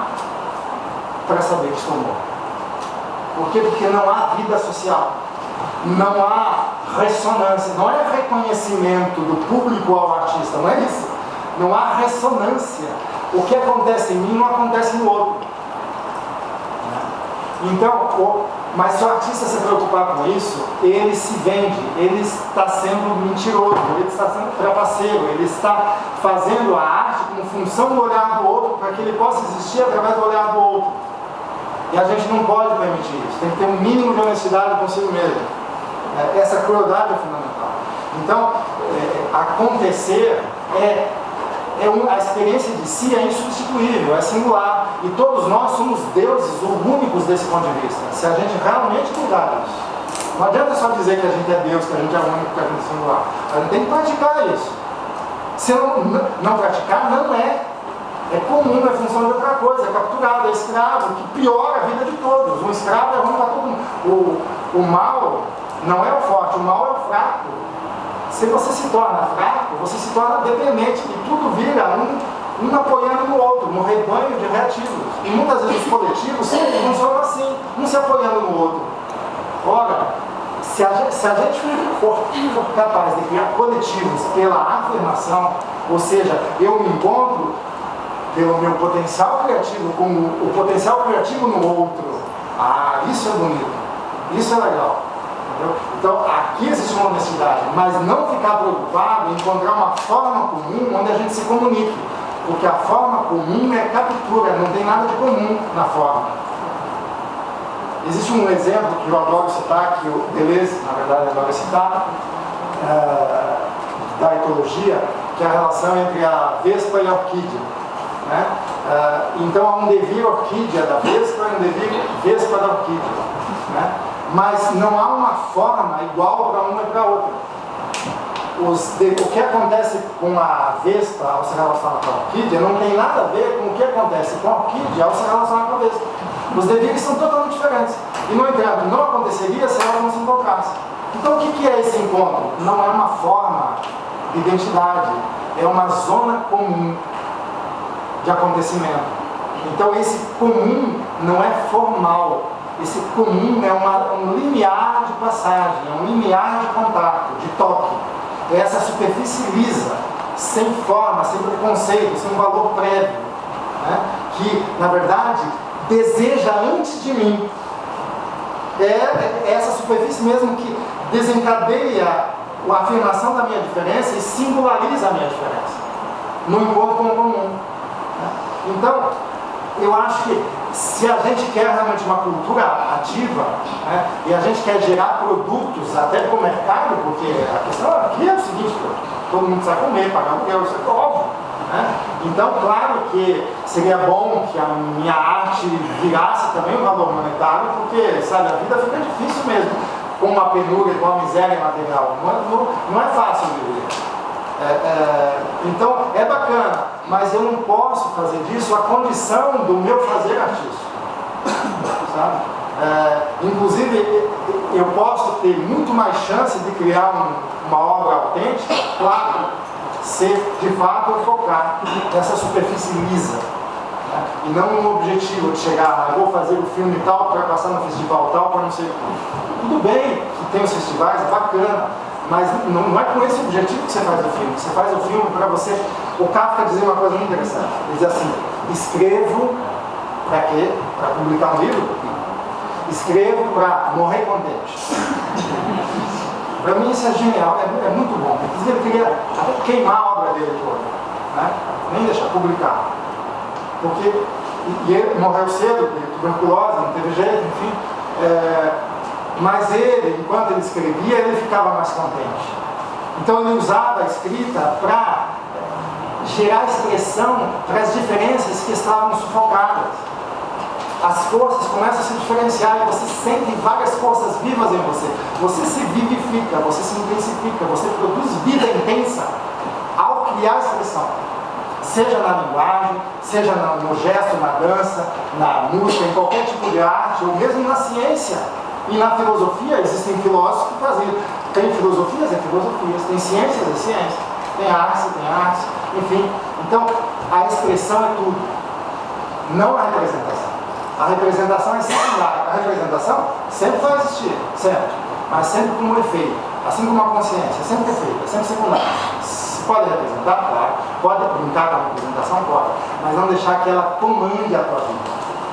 para saber que estou morto. Por quê? Porque não há vida social, não há ressonância, não é reconhecimento do público ao artista, não é isso. Não há ressonância. O que acontece em mim não acontece no outro. Então, mas se o artista se preocupar com isso, ele se vende, ele está sendo mentiroso, ele está sendo trapaceiro, ele está fazendo a arte como função do olhar do outro, para que ele possa existir através do olhar do outro. E a gente não pode permitir isso, tem que ter um mínimo de honestidade consigo mesmo. Essa crueldade é fundamental. Então, acontecer a experiência de si é insubstituível, é singular. E todos nós somos deuses únicos desse ponto de vista, se a gente realmente cuidar disso. Não adianta só dizer que a gente é Deus, que a gente é único, que a gente é singular. A gente tem que praticar isso. Se não praticar, não é. É comum, é função de outra coisa, é capturado, é escravo, que piora a vida de todos. Um escravo é ruim para todo mundo. O mal não é o forte, o mal é o fraco. Se você se torna fraco, você se torna dependente e tudo vira um apoiando no outro, no rebanho de reativos. E muitas vezes os coletivos funcionam assim, um se apoiando no outro. Ora, se a gente for capaz de criar coletivos pela afirmação, ou seja, eu me encontro pelo meu potencial criativo com o potencial criativo no outro, isso é bonito, isso é legal. Entendeu? Então, aqui existe uma honestidade, mas não ficar preocupado em encontrar uma forma comum onde a gente se comunique, porque a forma comum é captura, não tem nada de comum na forma. Existe um exemplo que eu adoro citar, que o Deleuze, na verdade, adora citar, da etologia, que é a relação entre a vespa e a orquídea. Né? Então há um devir orquídea da vespa e um devir vespa da orquídea. Né? Mas não há uma forma igual para uma e para outra. O que acontece com a vespa ao se relacionar com a orquídea não tem nada a ver com o que acontece com a orquídea ao se relacionar com a vespa. Os devires são totalmente diferentes. E, no entanto, não aconteceria se elas não se encontrassem. Então, o que é esse encontro? Não é uma forma de identidade, é uma zona comum de acontecimento. Então, esse comum não é formal. Esse comum é um limiar de passagem, é um limiar de contato, de toque. É essa superfície lisa, sem forma, sem preconceito, sem um valor prévio, né? Que, na verdade, deseja antes de mim. É essa superfície mesmo que desencadeia a afirmação da minha diferença e singulariza a minha diferença no encontro com o comum. Então, eu acho que se a gente quer realmente uma cultura ativa, né, e a gente quer gerar produtos até para o mercado, porque a questão aqui é o seguinte, todo mundo precisa comer, pagar aluguel, isso é óbvio. Né? Então, claro que seria bom que a minha arte virasse também um valor monetário, porque, sabe, a vida fica difícil mesmo, com uma penúria, com uma miséria material. Não é fácil viver. Então, é bacana, mas eu não posso fazer disso a condição do meu fazer artístico. Sabe? Inclusive, eu posso ter muito mais chance de criar uma obra autêntica, claro, se de fato eu focar nessa superfície lisa, né? E não um objetivo de chegar, eu vou fazer o filme tal para passar no festival tal, para não sei o que. Tudo bem que tem os festivais, bacana, mas não é com esse objetivo que você faz o filme. Você faz o filme para você. O Kafka dizia uma coisa muito interessante. Ele diz assim: escrevo para quê? Para publicar um livro? Escrevo para morrer contente. Para mim isso é genial, é muito bom. Inclusive ele queria até queimar a obra dele toda, né? Nem deixar publicar. Porque ele morreu cedo, de tuberculose, não teve jeito, enfim. Mas ele, enquanto ele escrevia, ele ficava mais contente. Então ele usava a escrita para gerar expressão para as diferenças que estavam sufocadas. As forças começam a se diferenciar e você sente várias forças vivas em você. Você se vivifica, você se intensifica, você produz vida intensa ao criar expressão. Seja na linguagem, seja no gesto, na dança, na música, em qualquer tipo de arte, ou mesmo na ciência. E na filosofia existem filósofos que fazem. Tem filosofias e filosofias, tem ciências e ciências, tem artes, enfim. Então, a expressão é tudo, não a representação. A representação é secundária. A representação sempre vai existir, sempre, mas sempre como um efeito, assim como a consciência, sempre efeito, sempre secundária. Se pode representar, claro, pode brincar com a representação, pode, mas não deixar que ela comande a tua vida.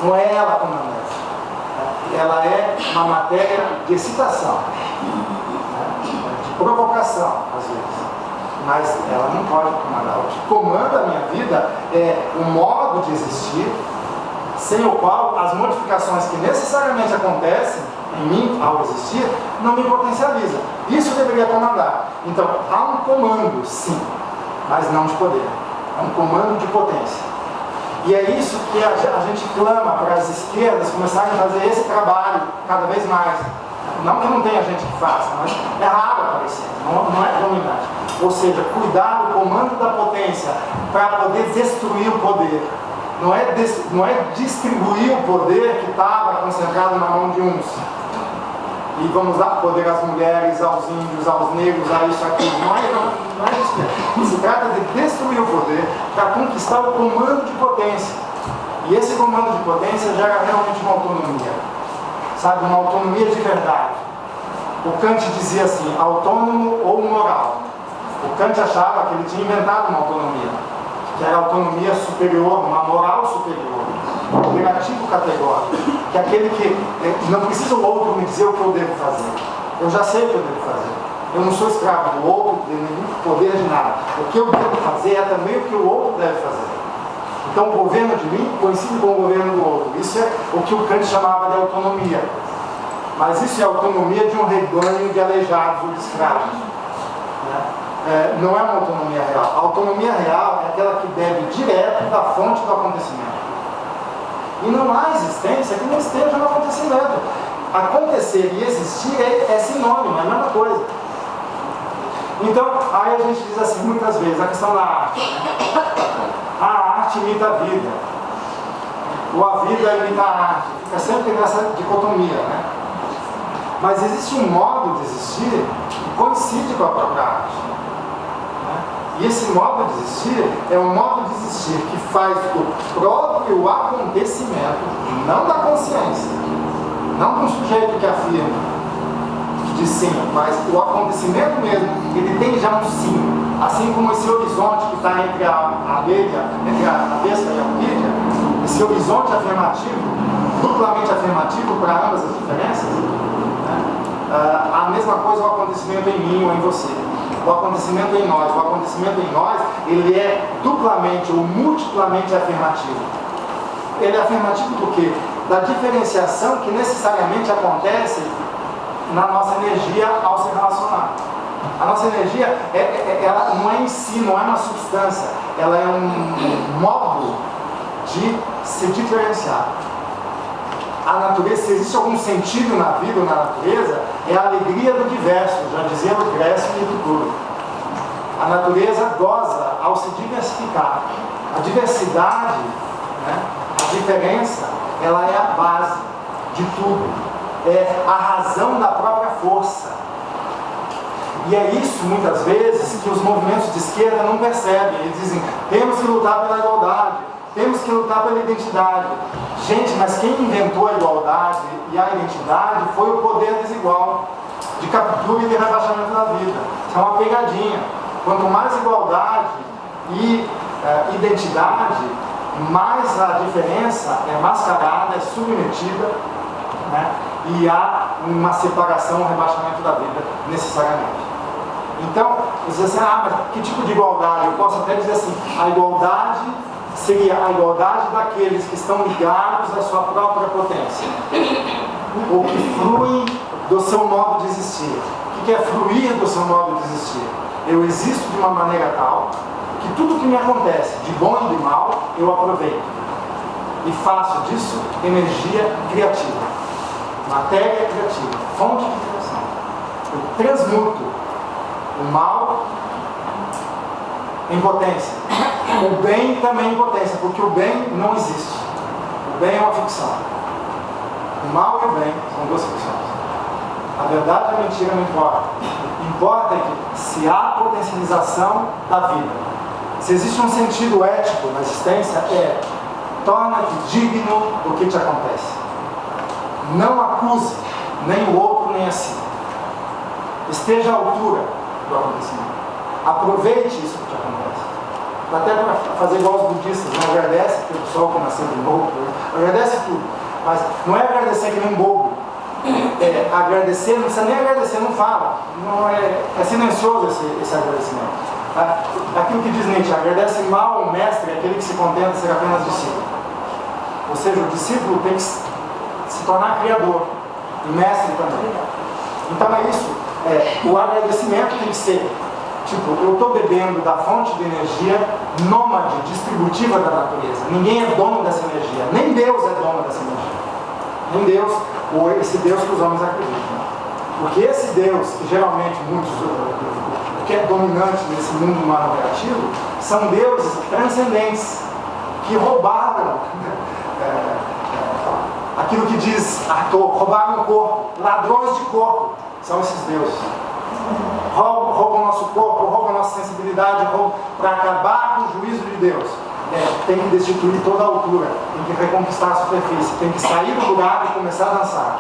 Não é ela comandante. Ela é uma matéria de excitação, né? De provocação, às vezes. Mas ela não pode comandar. O que comanda a minha vida é o modo de existir, sem o qual as modificações que necessariamente acontecem em mim ao existir não me potencializam. Isso deveria comandar. Então, há um comando, sim, mas não de poder. É um comando de potência. E é isso que a gente clama para as esquerdas começarem a fazer esse trabalho cada vez mais. Não que não tenha gente que faça, mas é raro aparecer, não é dominante. Ou seja, cuidar do comando da potência para poder destruir o poder. Não é distribuir o poder que estava concentrado na mão de uns. e vamos dar poder às mulheres, aos índios, aos negros, a isso, aquilo. Não é isso. Se trata de destruir o poder para conquistar o comando de potência. E esse comando de potência gera realmente uma autonomia, sabe? Uma autonomia de verdade. O Kant dizia assim, autônomo ou moral. O Kant achava que ele tinha inventado uma autonomia, que era a autonomia superior, uma moral superior, um imperativo categórico, que é aquele que não precisa o outro me dizer o que eu devo fazer. Eu já sei o que eu devo fazer. Eu não sou escravo do outro, de nenhum poder de nada. O que eu devo fazer é também o que o outro deve fazer. Então o governo de mim coincide com o governo do outro. Isso é o que o Kant chamava de autonomia. Mas isso é a autonomia de um rebanho de aleijados ou de escravos. Não é uma autonomia real. A autonomia real é aquela que bebe direto da fonte do acontecimento. E não há existência que não esteja no acontecimento. Acontecer e existir é sinônimo, é a mesma coisa. Então, aí a gente diz assim, muitas vezes, a questão da arte. A arte imita a vida. Ou a vida imita a arte. Fica sempre nessa dicotomia, né? Mas existe um modo de existir que coincide com a própria arte. Né? E esse modo de existir é um modo de existir que faz do próprio acontecimento, não da consciência, não de um sujeito que afirma, que diz sim, mas o acontecimento mesmo, ele tem já um sim. Assim como esse horizonte que está entre a abelha, entre a vespa e a orquídea, esse horizonte afirmativo, duplamente afirmativo para ambas as diferenças, a mesma coisa o acontecimento em mim ou em você. O acontecimento em nós. O acontecimento em nós, ele é duplamente ou multiplamente afirmativo. Ele é afirmativo do quê? Da diferenciação que necessariamente acontece na nossa energia ao se relacionar. A nossa energia, ela não é em si, não é uma substância. Ela é um modo de se diferenciar. A natureza, se existe algum sentido na vida ou na natureza, é a alegria do diverso, já dizia Lucrécio e Epicuro. A natureza goza ao se diversificar. A diversidade, né, a diferença, ela é a base de tudo. É a razão da própria força. E é isso, muitas vezes, que os movimentos de esquerda não percebem. Eles dizem, temos que lutar pela igualdade, temos que lutar pela identidade. Gente, mas quem inventou a igualdade e a identidade foi o poder desigual, de captura e de rebaixamento da vida. Isso é uma pegadinha. Quanto mais igualdade e identidade, mais a diferença é mascarada, é submetida, né? E há uma separação, um rebaixamento da vida, necessariamente. Então, você diz assim, mas que tipo de igualdade? Eu posso até dizer assim, a igualdade seria a igualdade daqueles que estão ligados à sua própria potência, ou que fluem do seu modo de existir. O que é fluir do seu modo de existir? Eu existo de uma maneira tal que tudo que me acontece, de bom e de mal, eu aproveito e faço disso energia criativa, matéria criativa, fonte de criação. Eu transmuto o mal em potência, o bem também em potência, porque o bem não existe. O bem é uma ficção. O mal e o bem são duas ficções. A verdade e a mentira não importa. Importa é que se há potencialização da vida, se existe um sentido ético na existência, torna-te digno do que te acontece. Não acuse nem o outro nem a si. Esteja à altura do acontecimento. Aproveite isso que te acontece. Até para fazer igual os budistas, não agradece pelo sol que nasceu de novo, agradece tudo, mas não é agradecer que nem um bobo. Agradecer, não precisa nem agradecer, não fala, não é silencioso esse agradecimento. Aquilo que diz Nietzsche, agradece mal ao mestre, aquele que se contenta de ser apenas discípulo. Ou seja, o discípulo tem que se tornar criador, e mestre também. Então é isso, o agradecimento tem que ser, tipo, eu estou bebendo da fonte de energia nômade, distributiva da natureza. Ninguém é dono dessa energia, nem Deus é dono dessa energia. Nem Deus, ou esse Deus que os homens acreditam. Porque esse Deus, que geralmente muitos, o que é dominante nesse mundo humano negativo, são deuses transcendentes, que roubaram Aquilo que diz roubaram o corpo, ladrões de corpo, são esses deuses. Roubam o nosso corpo, roubam a nossa sensibilidade, roubam para acabar com o juízo de Deus. Tem que destituir toda a altura, tem que reconquistar a superfície, tem que sair do lugar e começar a dançar,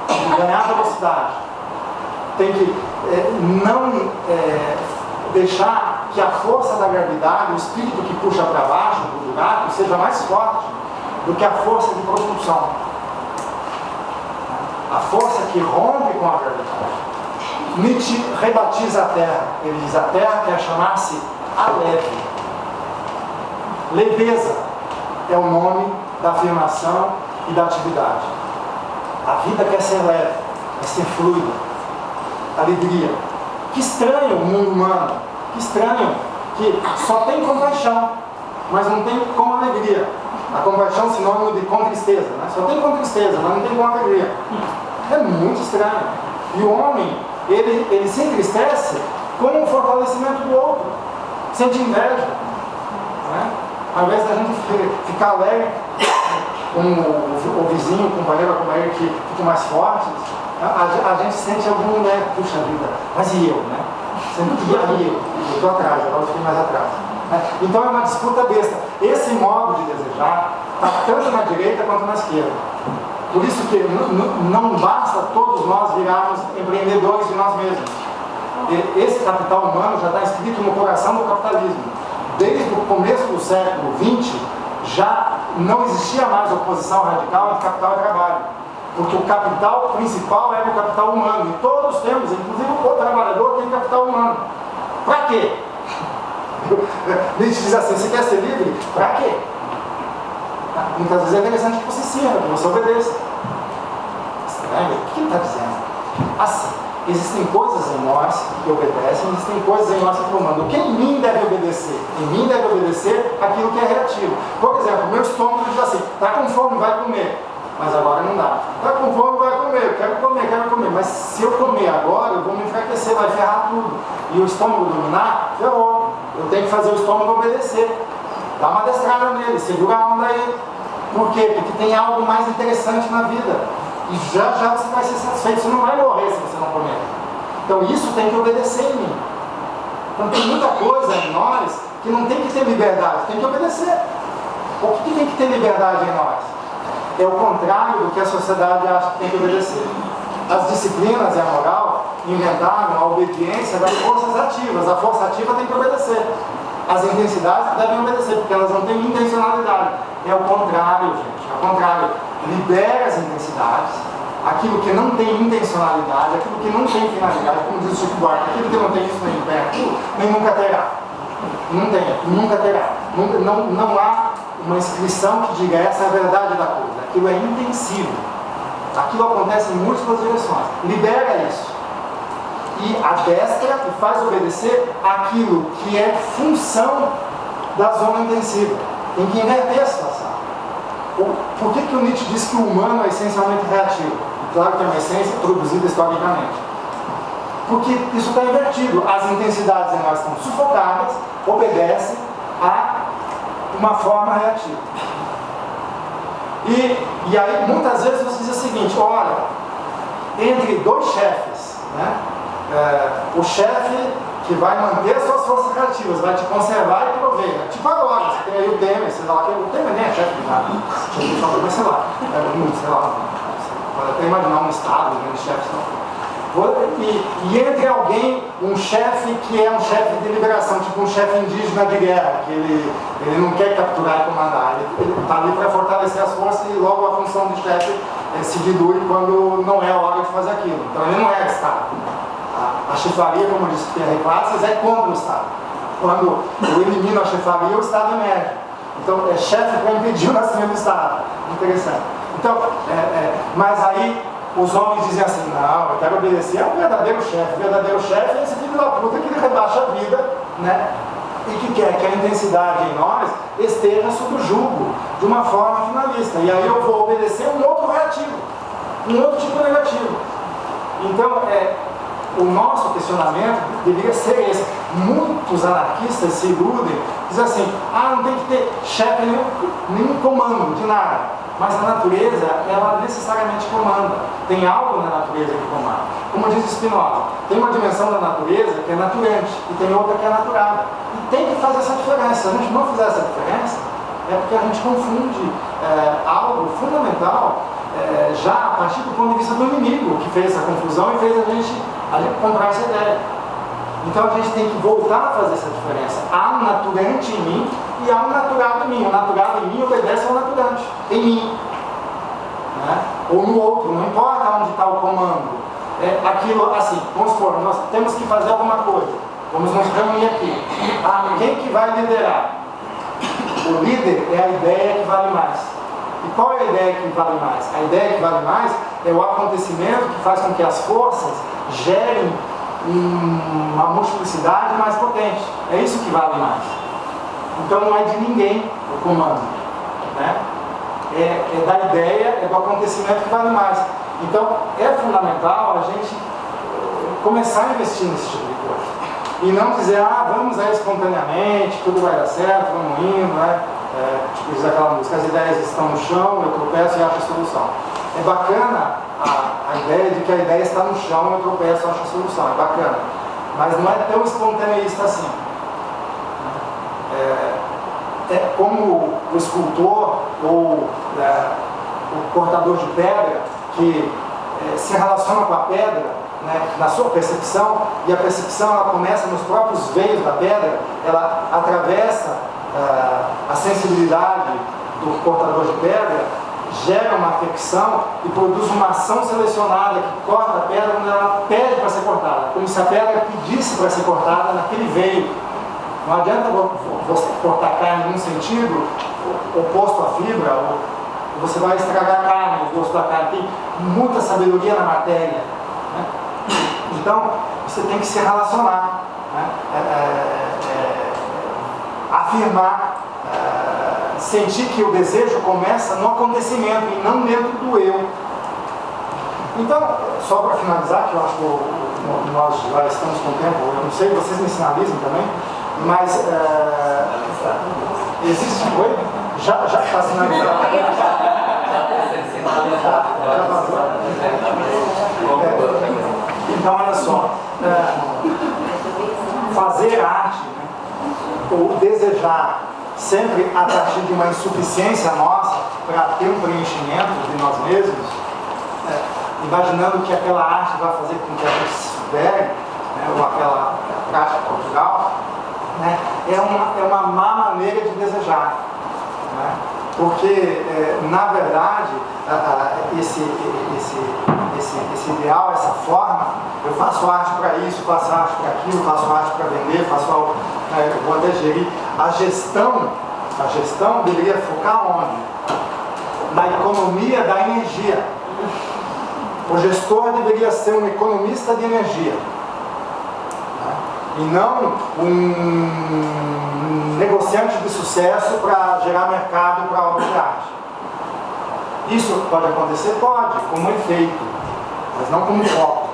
tem que ganhar velocidade, tem que não deixar que a força da gravidade, o espírito que puxa para baixo do buraco, seja mais forte do que a força de propulsão, a força que rompe com a gravidade. Nietzsche rebatiza a Terra, ele diz: a Terra quer chamar-se a leve. Leveza é o nome da afirmação e da atividade. A vida quer ser leve, quer ser fluida. Alegria. Que estranho o mundo humano, que estranho que só tem compaixão, mas não tem com alegria. A compaixão é sinônimo de com tristeza, né? Só tem com tristeza, mas não tem com alegria. É muito estranho. E o homem, ele se entristece com o fortalecimento do outro, sente inveja, né? Ao invés da gente ficar alegre com o vizinho, o companheiro, a companheira que ficam mais fortes, a gente sente algum, né? Puxa vida, mas e eu, né? Eu estou atrás, agora eu fiquei mais atrás. Né? Então é uma disputa besta. Esse modo de desejar está tanto na direita quanto na esquerda. Por isso que não basta todos nós virarmos empreendedores de nós mesmos. Esse capital humano já está inscrito no coração do capitalismo. Desde o começo do século XX, já não existia mais oposição radical entre capital e trabalho. Porque o capital principal era o capital humano. E todos temos, inclusive o trabalhador tem capital humano. Para quê? Nietzsche diz assim: você quer ser livre? Para quê? Muitas vezes é interessante que você sirva, que você obedeça. O que ele está dizendo? Assim, existem coisas em nós que obedecem, existem coisas em nós que comandam. Quem em mim deve obedecer? Em mim deve obedecer aquilo que é reativo. Por exemplo, meu estômago diz assim: está com fome, vai comer. Mas agora não dá. Está com fome, vai comer. Eu quero comer. Mas se eu comer agora, eu vou me enfraquecer, vai ferrar tudo. E o estômago dominar, ferrou. Eu tenho que fazer o estômago obedecer. Dá uma adestrada nele, segura a onda aí. Por quê? Porque tem algo mais interessante na vida. E já você vai ser satisfeito. Você não vai morrer se você não comer. Então isso tem que obedecer em mim. Então tem muita coisa em nós que não tem que ter liberdade, tem que obedecer. O que tem que ter liberdade em nós? É o contrário do que a sociedade acha que tem que obedecer. As disciplinas e a moral inventaram a obediência das forças ativas. A força ativa tem que obedecer. As intensidades devem obedecer, porque elas não têm intencionalidade. É o contrário, gente. É o contrário. Libera as intensidades, aquilo que não tem intencionalidade, aquilo que não tem finalidade, como diz o Chico Buarque, aquilo que não tem isso nem perto, nem nunca terá. Não tem, nunca terá. Não há uma inscrição que diga essa é a verdade da coisa. Aquilo é intensivo. Aquilo acontece em múltiplas direções. Libera isso. E adestra e faz obedecer aquilo que é função da zona intensiva. Tem que inverter a situação. Por que o Nietzsche diz que o humano é essencialmente reativo? Claro que é uma essência produzida historicamente. Porque isso está invertido. As intensidades em nós estão sufocadas, obedecem a uma forma reativa. E aí, muitas vezes, você diz o seguinte: olha, entre dois chefes, né? O chefe que vai manter as suas forças reativas, vai te conservar e prover. Né? Tipo agora, você tem aí o Temer, sei lá, o Temer nem é chefe de nada, mas sei lá, pode até imaginar um estado, grandes chefes não. E entre alguém, um chefe que é um chefe de liberação, tipo um chefe indígena de guerra, que ele não quer capturar e comandar, ele está ali para fortalecer as forças e logo a função de chefe se dilui quando não é a hora de fazer aquilo. Então ele não é Estado. A chefaria, como disse Pierre Classes, é contra o Estado. Quando eu elimino a chefaria, o Estado emerge. Então é chefe para impedir o nascimento do Estado. Interessante. Então, mas aí os homens dizem assim: não, eu quero obedecer ao verdadeiro chefe. O verdadeiro chefe é esse filho da puta que rebaixa a vida, né? E que quer que a intensidade em nós esteja sob o jugo de uma forma finalista. E aí eu vou obedecer um outro reativo, um outro tipo negativo. Então, o nosso questionamento deveria ser esse. Muitos anarquistas se iludem, dizem assim: não tem que ter chefe, nenhum comando de nada. mas a natureza, ela necessariamente comanda. Tem algo na natureza que comanda. Como diz Spinoza, tem uma dimensão da natureza que é naturante e tem outra que é natural. E tem que fazer essa diferença. Se a gente não fizer essa diferença, é porque a gente confunde algo fundamental já a partir do ponto de vista do inimigo, que fez essa confusão e fez a gente comprar essa ideia. Então a gente tem que voltar a fazer essa diferença. Há um naturante em mim e há um naturado em mim. O naturado em mim obedece ao naturante em mim, né? Ou no outro, não importa onde está o comando. Aquilo, assim, vamos supor, nós temos que fazer alguma coisa. Vamos nos reunir aqui. Quem que vai liderar? O líder é a ideia que vale mais. E qual é a ideia que vale mais? A ideia que vale mais é o acontecimento que faz com que as forças gerem uma multiplicidade mais potente. É isso que vale mais. Então não é de ninguém o comando, né? É da ideia, é do acontecimento que vale mais. Então é fundamental a gente começar a investir nesse tipo de coisa. E não dizer, vamos aí espontaneamente, tudo vai dar certo, vamos indo, né? Tipo, diz aquela música, as ideias estão no chão, eu tropeço e acho a solução. É bacana a ideia de que a ideia está no chão, eu tropeço e acho a solução, é bacana. Mas não é tão espontaneista assim. É como o escultor ou o cortador de pedra que se relaciona com a pedra, né, na sua percepção, e a percepção ela começa nos próprios veios da pedra, ela atravessa a sensibilidade do cortador de pedra, gera uma afecção e produz uma ação selecionada que corta a pedra quando ela pede para ser cortada, como se a pedra pedisse para ser cortada naquele veio. Não adianta você cortar carne num sentido oposto à fibra, ou você vai estragar a carne, o gosto da carne. Tem muita sabedoria na matéria, né? Então, você tem que se relacionar, né? Afirmar, sentir que o desejo começa no acontecimento e não dentro do eu. Então, só para finalizar, que eu acho que nós já estamos com o tempo, eu não sei, vocês me sinalizem também, mas existe coisa? Já está sinalizado. Já vazou. Então, olha só, fazer arte, né, ou desejar sempre a partir de uma insuficiência nossa para ter um preenchimento de nós mesmos, imaginando que aquela arte vai fazer com que a gente se supere, né, ou aquela prática cultural, né, é uma má maneira de desejar, né, porque, na verdade, esse ideal, essa forma, eu faço arte para isso, faço arte para aquilo, faço arte para vender, vou até gerir. A gestão deveria focar onde? Na economia da energia. O gestor deveria ser um economista de energia, né? E não um negociante de sucesso para gerar mercado para a obra de arte. Isso pode acontecer? Pode, como efeito, mas não como foco.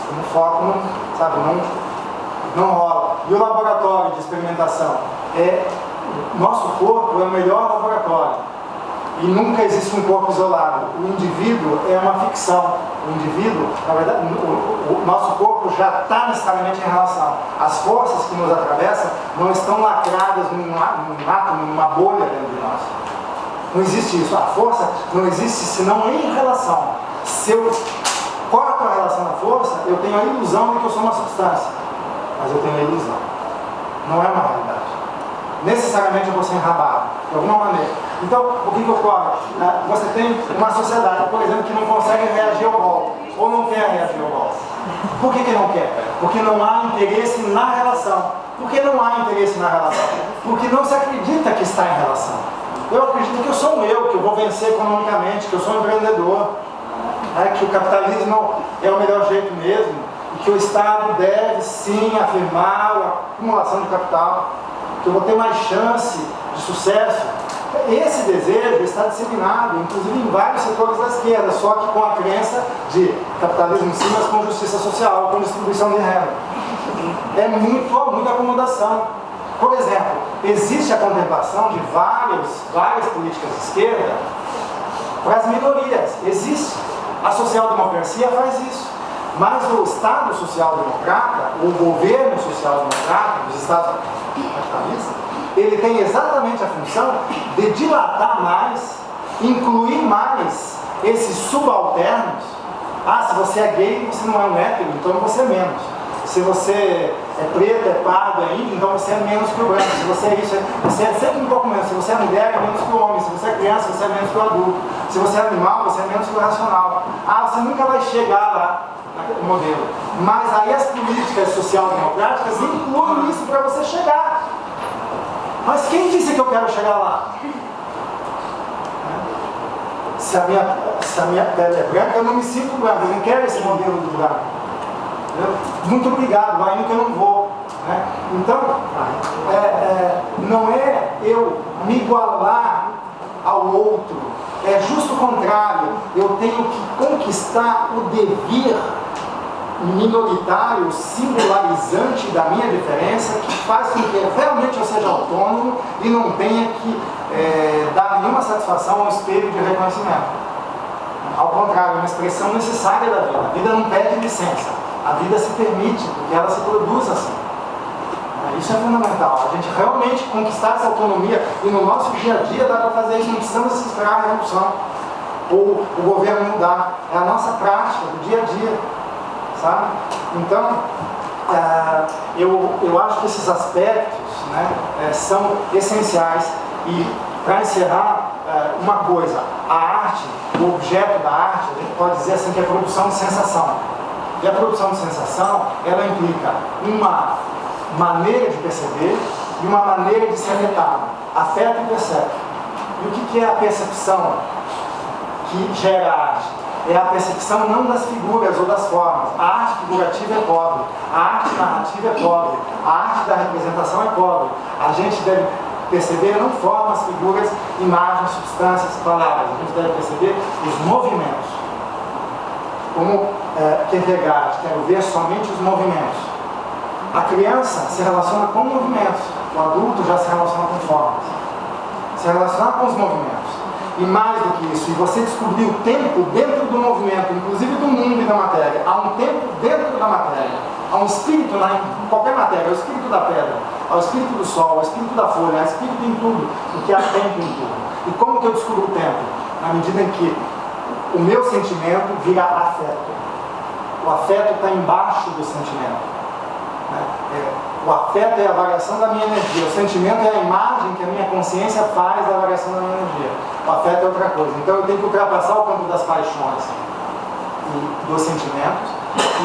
Como foco, não, sabe, não rola. E o laboratório de experimentação? Nosso corpo é o melhor laboratório. E nunca existe um corpo isolado. O indivíduo é uma ficção. O indivíduo, na verdade, o nosso corpo já está necessariamente em relação. As forças que nos atravessam não estão lacradas num átomo, numa bolha dentro de nós. Não existe isso. A força não existe senão em relação. Se eu corto a relação da força, eu tenho a ilusão de que eu sou uma substância. Mas eu tenho a ilusão. Não é uma realidade. Necessariamente eu vou ser enrabado, de alguma maneira. Então, o que ocorre? Você tem uma sociedade, por exemplo, que não consegue reagir ao golpe, ou não quer reagir ao golpe. Por que não quer? Porque não há interesse na relação. Por que não há interesse na relação? Porque não se acredita que está em relação. Eu acredito que eu sou que eu vou vencer economicamente, que eu sou um empreendedor, que o capitalismo é o melhor jeito mesmo, e que o Estado deve sim afirmar a acumulação de capital, que eu vou ter mais chance de sucesso. Esse desejo está disseminado, inclusive em vários setores da esquerda, só que com a crença de capitalismo em si, mas com justiça social, com distribuição de renda. É muita acomodação. Por exemplo, existe a contemplação de várias políticas de esquerda para as minorias. Existe. A social-democracia faz isso. Mas o Estado social-democrata, o governo social-democrata dos Estados capitalistas, ele tem exatamente a função de dilatar mais, incluir mais esses subalternos. Ah, se você é gay, você não é um hétero, então você é menos. Se você é preto, é pardo, é índio, então você é menos que o branco. Se você é isso, você é sempre um pouco menos. Se você é mulher, é menos que o homem. Se você é criança, você é menos que o adulto. Se você é animal, você é menos que o racional. Ah, você nunca vai chegar lá naquele modelo. Mas aí as políticas social-democráticas incluem isso para você chegar. Mas quem disse que eu quero chegar lá? Se a minha pele é branca, eu não me sinto branco. Eu não quero esse modelo do branco. Muito obrigado, vai indo que eu não vou. Né? Então, não é eu me igualar ao outro, é justo o contrário. Eu tenho que conquistar o devir minoritário, singularizante da minha diferença, que faz com que realmente eu seja autônomo e não tenha que dar nenhuma satisfação ao espelho de reconhecimento. Ao contrário, é uma expressão necessária da vida. A vida não pede licença. A vida se permite, porque ela se produz assim. Isso é fundamental. A gente realmente conquistar essa autonomia, e no nosso dia a dia dá para fazer isso, não precisamos esperar a revolução ou o governo mudar. É a nossa prática do dia a dia, sabe? Então, eu acho que esses aspectos, né, são essenciais. E para encerrar, uma coisa, a arte, o objeto da arte, a gente pode dizer assim que é produção de sensação. E a produção de sensação, ela implica uma maneira de perceber e uma maneira de ser afetado. Afeta e percebe. E o que é a percepção que gera a arte? É a percepção não das figuras ou das formas. A arte figurativa é pobre. A arte narrativa é pobre. A arte da representação é pobre. A gente deve perceber não formas, figuras, imagens, substâncias, palavras. A gente deve perceber os movimentos. Como Kierkegaard, quero ver somente os movimentos. A criança se relaciona com movimentos, o adulto já se relaciona com formas. Se relacionar com os movimentos. E mais do que isso, e você descobrir o tempo dentro do movimento, inclusive do mundo e da matéria. Há um tempo dentro da matéria. Há um espírito em qualquer matéria, é o espírito da pedra, é o espírito do sol, é o espírito da folha, é o espírito em tudo, porque há tempo em tudo. E como que eu descubro o tempo? Na medida em que o meu sentimento vira afeto. O afeto está embaixo do sentimento. O afeto é a variação da minha energia. O sentimento é a imagem que a minha consciência faz da variação da minha energia. O afeto é outra coisa. Então eu tenho que ultrapassar o campo das paixões e dos sentimentos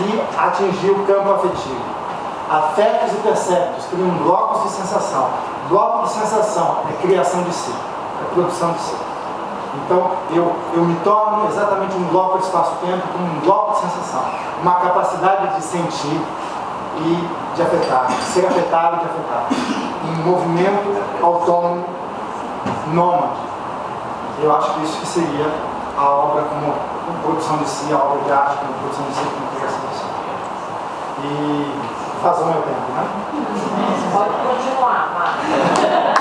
e atingir o campo afetivo. Afetos e perceptos criam blocos de sensação. Bloco de sensação é criação de si, é produção de si. Então, eu me torno exatamente um bloco de espaço-tempo como um bloco de sensação. Uma capacidade de sentir e de afetar, de ser afetado e de afetar. Um movimento autônomo, nômade. Eu acho que isso que seria a obra como produção de si, a obra de arte como produção de si, como criação de si. E faz o meu tempo, né? Pode continuar, Marcos.